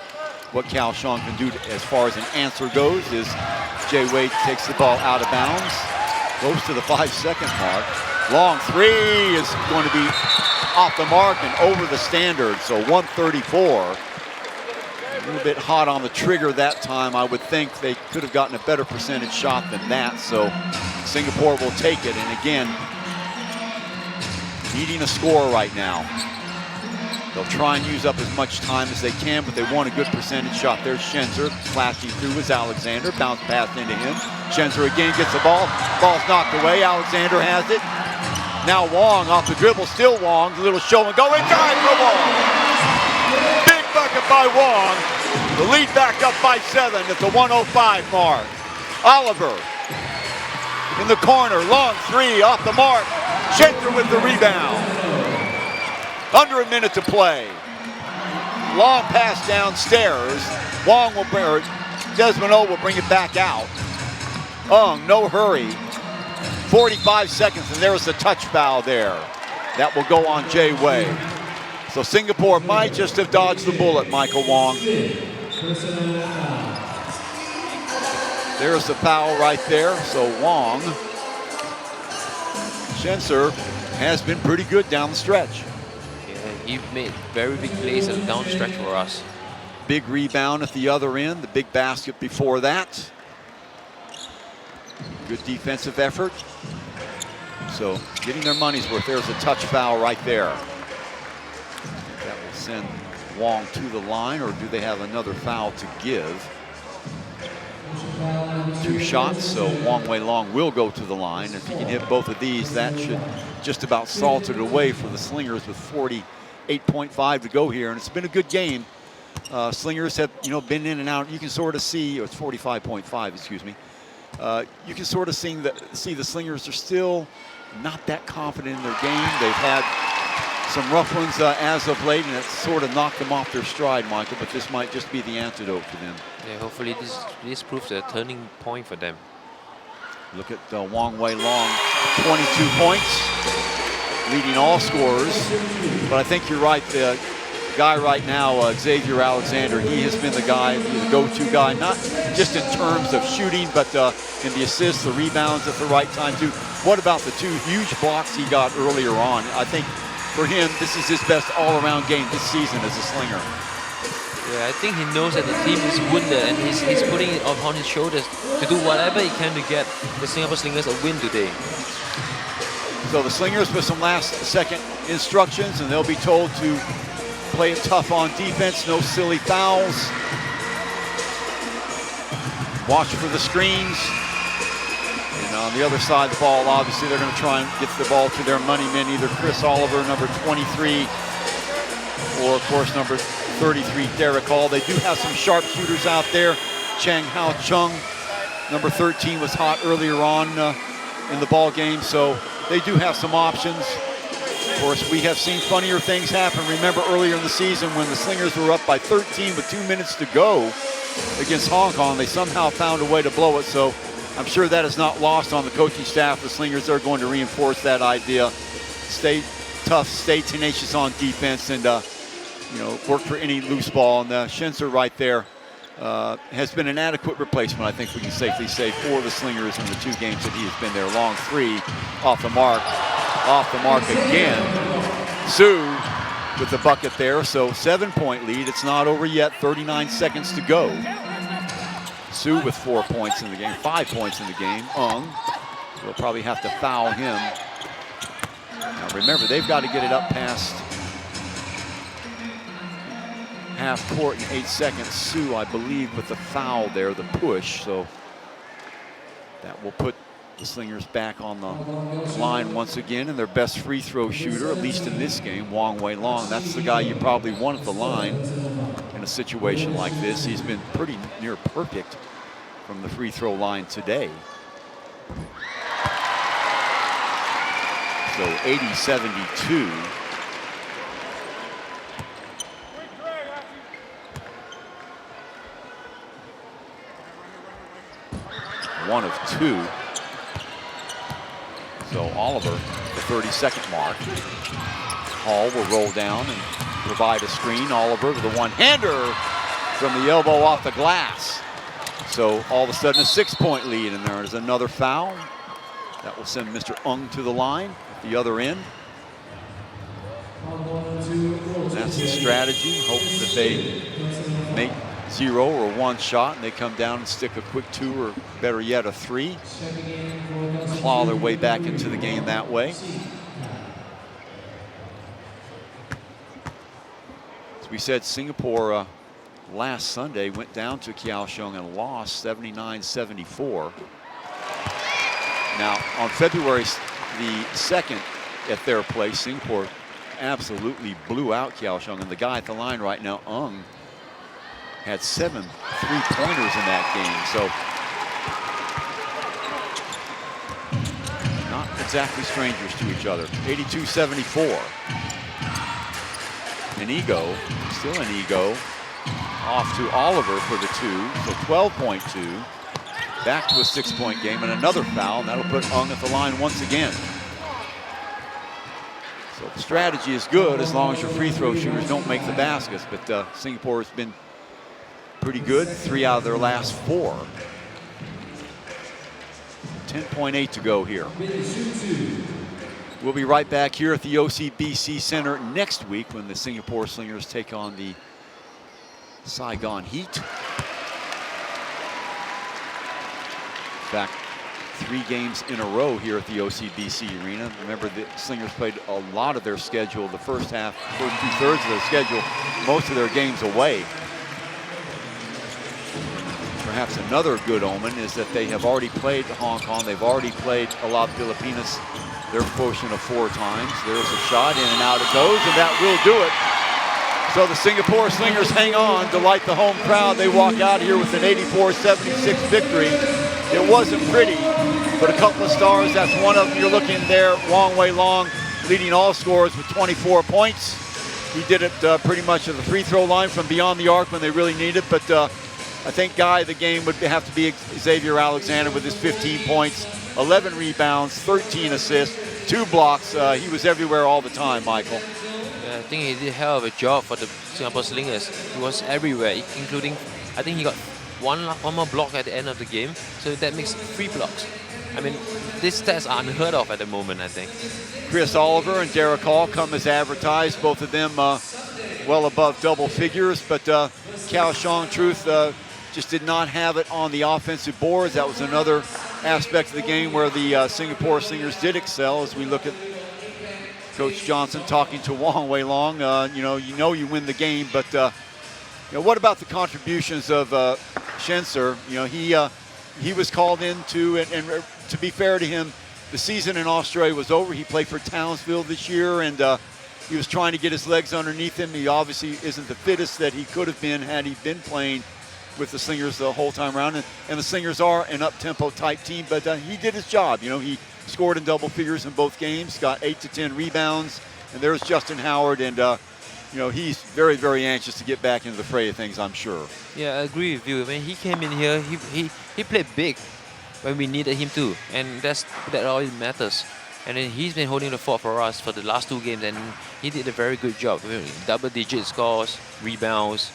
A: what Kaohsiung can do as far as an answer goes. Is Jay Wade takes the ball out of bounds, close to the 5-second mark. Long three is going to be off the mark and over the standard. So 134. A little bit hot on the trigger that time. I would think they could have gotten a better percentage shot than that. So Singapore will take it. And again, needing a score right now. They'll try and use up as much time as they can, but they want a good percentage shot. There's Schenscher flashing through as Alexander. Bounce pass into him. Schenscher again gets the ball. Ball's knocked away. Alexander has it. Now Wong off the dribble. Still Wong. A little show and go inside for Wong. Big bucket by Wong. The lead back up by 7 at the 1:05 mark. Oliver in the corner. Long three off the mark. Schenscher with the rebound. Under a minute to play. Long pass downstairs. Wong will bring, or Desmond will bring it back out. No hurry. 45 seconds, and there's the touch foul there. That will go on Jay Wade. So Singapore might just have dodged the bullet, Michael Wong. There's the foul right there. So Wong. Schenscher has been pretty good down the stretch.
E: He made very big plays at the down stretch for us.
A: Big rebound at the other end, the big basket before that. Good defensive effort. So getting their money's worth. There's a touch foul right there. That will send Wong to the line, or do they have another foul to give? 2 shots, so Wong Wei Long will go to the line. If he can hit both of these, that should just about salt it away for the Slingers with 48.5 to go here, and it's been a good game. Slingers have, been in and out. You can sort of see, or it's 45.5, excuse me. You can sort of see the Slingers are still not that confident in their game. They've had some rough ones as of late, and it's sort of knocked them off their stride, Michael, but this might just be the antidote for them.
E: Yeah, hopefully this proves a turning point for them.
A: Look at Wong Wei Long, 22 points, leading all scorers. But I think you're right, the guy right now, Xavier Alexander, he has been the guy, the go-to guy, not just in terms of shooting, but in the assists, the rebounds at the right time too. What about the 2 huge blocks he got earlier on? I think for him, this is his best all-around game this season as a Slinger.
E: Yeah, I think he knows that the team is wounded, and he's putting it upon his shoulders to do whatever he can to get the Singapore Slingers a win today.
A: So the Slingers with some last-second instructions, and they'll be told to play it tough on defense, no silly fouls. Watch for the screens. And on the other side of the ball, obviously, they're going to try and get the ball to their money men, either Chris Oliver, number 23, or, of course, number 33, Derek Hall. They do have some sharpshooters out there. Chiang Hao Chung, number 13, was hot earlier on in the ball game, so they do have some options. Of course, we have seen funnier things happen. Remember earlier in the season when the Slingers were up by 13 with 2 minutes to go against Hong Kong, they somehow found a way to blow it. So I'm sure that is not lost on the coaching staff. The Slingers are going to reinforce that idea. Stay tough, stay tenacious on defense, and work for any loose ball. And Schenscher right there has been an adequate replacement, I think we can safely say, for the Slingers in the 2 games that he has been there. Long 3 off the mark. Off the mark again. Su with the bucket there, so 7-point lead. It's not over yet, 39 seconds to go. Su with 4 points in the game, 5 points in the game. We'll probably have to foul him. Now remember, they've got to get it up past half court in 8 seconds. Su, I believe, with the foul there, the push, so that will put the Slingers back on the line once again, and their best free throw shooter, at least in this game, Wong Wei Long. That's the guy you probably want at the line in a situation like this. He's been pretty near perfect from the free throw line today. So 80-72. One of 2. So Oliver, the 30-second mark. Hall will roll down and provide a screen. Oliver with a one-hander from the elbow off the glass. So all of a sudden a 6-point lead, and there is another foul. That will send Mr. Ung to the line at the other end. And that's the strategy. Hope that they make 0 or 1 shot and they come down and stick a quick 2 or better yet a 3. Claw their way back into the game that way. As we said, Singapore last Sunday went down to Kaohsiung and lost 79-74. Now on February the 2nd at their place, Singapore absolutely blew out Kaohsiung, and the guy at the line right now, Ung, had 7 3-pointers in that game. So not exactly strangers to each other. 82-74. Inigo, still Inigo, off to Oliver for the 2, so 12.2. Back to a 6-point game and another foul, and that'll put Ung at the line once again. So the strategy is good as long as your free throw shooters don't make the baskets, but Singapore has been pretty good, 3 out of their last 4. 10.8 to go here. We'll be right back here at the OCBC Center next week when the Singapore Slingers take on the Saigon Heat. In fact, 3 games in a row here at the OCBC Arena. Remember, the Slingers played a lot of their schedule, the first 2/3 of their schedule, most of their games away. Perhaps another good omen is that they have already played Hong Kong. They've already played Alab Filipinas their quotient of 4 times. There's a shot, in and out it goes, and that will do it. So the Singapore Slingers hang on, delight the home crowd. They walk out here with an 84-76 victory. It wasn't pretty, but a couple of stars. That's one of them you're looking there. Wong Wei Long leading all scorers with 24 points. He did it pretty much at the free throw line from beyond the arc when they really need it, but I think guy of the game would have to be Xavier Alexander with his 15 points, 11 rebounds, 13 assists, 2 blocks. He was everywhere all the time, Michael.
E: Yeah, I think he did a hell of a job for the Singapore Slingers. He was everywhere, including, I think he got one more block at the end of the game, so that makes 3 blocks. I mean, these stats are unheard of at the moment, I think.
A: Chris Oliver and Derek Hall come as advertised, both of them well above double figures, but Kaohsiung Truth just did not have it on the offensive boards. That was another aspect of the game where the Singapore Slingers did excel. As we look at Coach Johnson talking to Wong Wei Long, you know you win the game, but what about the contributions of Schenscher? He was called into, and to be fair to him, the season in Australia was over. He played for Townsville this year, and he was trying to get his legs underneath him. He obviously isn't the fittest that he could have been had he been playing with the Slingers the whole time around. And the Slingers are an up-tempo type team, but he did his job. He scored in double figures in both games, got 8 to 10 rebounds, And there's Justin Howard, and he's very, very anxious to get back into the fray of things, I'm sure.
E: Yeah, I agree with you. I mean, he came in here, he played big when we needed him to, and that all matters. And then he's been holding the fort for us for the last 2 games, and he did a very good job. Double-digit scores, rebounds.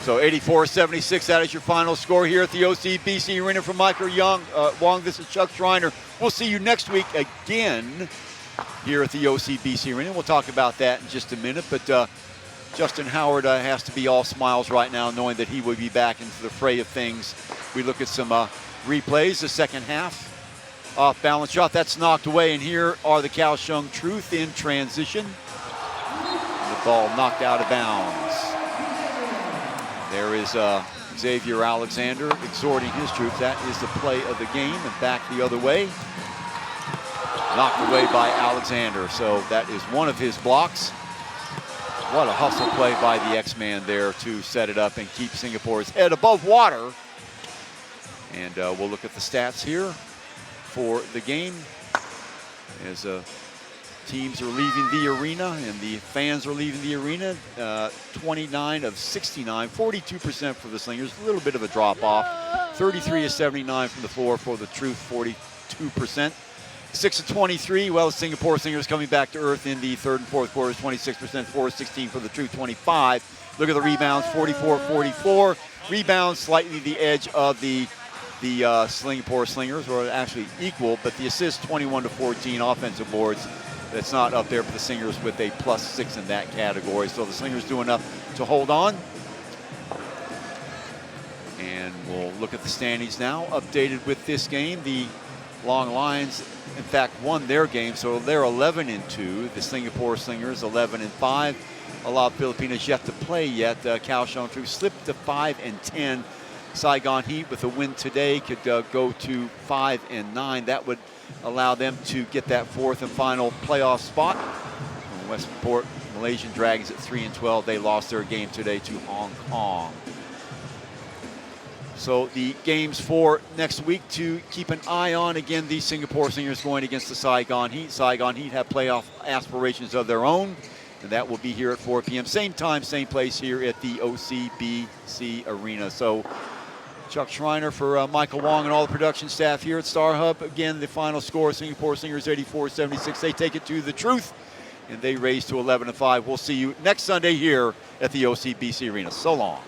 A: So 84-76, that is your final score here at the OCBC Arena. From Michael Wong, this is Chuck Schreiner. We'll see you next week again here at the OCBC Arena. We'll talk about that in just a minute, but Justin Howard has to be all smiles right now, knowing that he will be back into the fray of things. We look at some replays, the second half. Off balance shot, that's knocked away, and here are the Kaohsiung Truth in transition. The ball knocked out of bounds. There is Xavier Alexander exhorting his troops. That is the play of the game, and back the other way. Knocked away by Alexander, so that is one of his blocks. What a hustle play by the X-Man there to set it up and keep Singapore's head above water. And we'll look at the stats here for the game as teams are leaving the arena and the fans are leaving the arena. 29 of 69, 42% for the Slingers, a little bit of a drop off. 33 of 79 from the floor for the Truth, 42%. 6 of 23, well, Singapore Slingers coming back to earth in the third and fourth quarters, 26%, 4 of 16 for the Truth, 25. Look at the rebounds, 44-44. Rebounds slightly the edge of the Singapore Slingers, or actually equal, but the assists 21-14, offensive boards, that's not up there for the Slingers with a +6 in that category. So the Slingers do enough to hold on. And we'll look at the standings now, updated with this game. The Long Lions, in fact, won their game, so they're 11-2. The Singapore Slingers 11-5. A lot of Filipinos yet to play yet. Kaohsiung Truth slipped to 5-10. Saigon Heat with a win today could go to 5-9. That would allow them to get that fourth and final playoff spot. And Westport Malaysian Dragons at 3-12. They lost their game today to Hong Kong. So the games for next week to keep an eye on. Again, the Singapore Slingers going against the Saigon Heat. Saigon Heat have playoff aspirations of their own. And that will be here at 4 p.m. Same time, same place here at the OCBC Arena. So Chuck Schreiner for Michael Wong and all the production staff here at Star Hub. Again, the final score, Singapore Slingers 84-76. They take it to the Truth, and they raise to 11-5. We'll see you next Sunday here at the OCBC Arena. So long.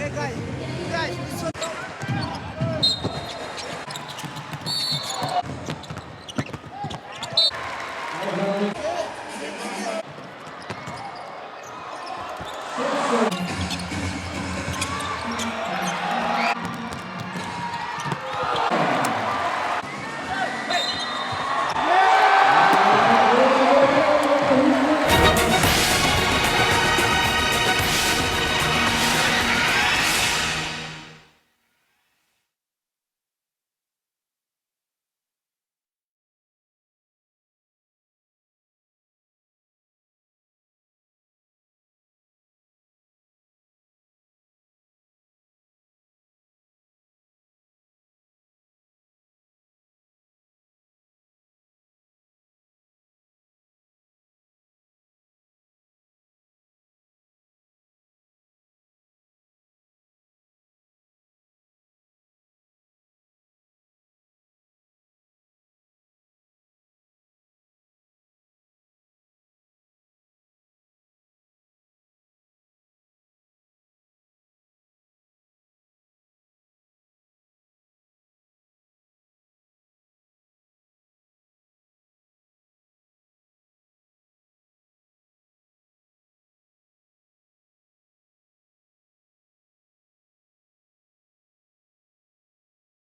K: Okay, guys. You guys, listen.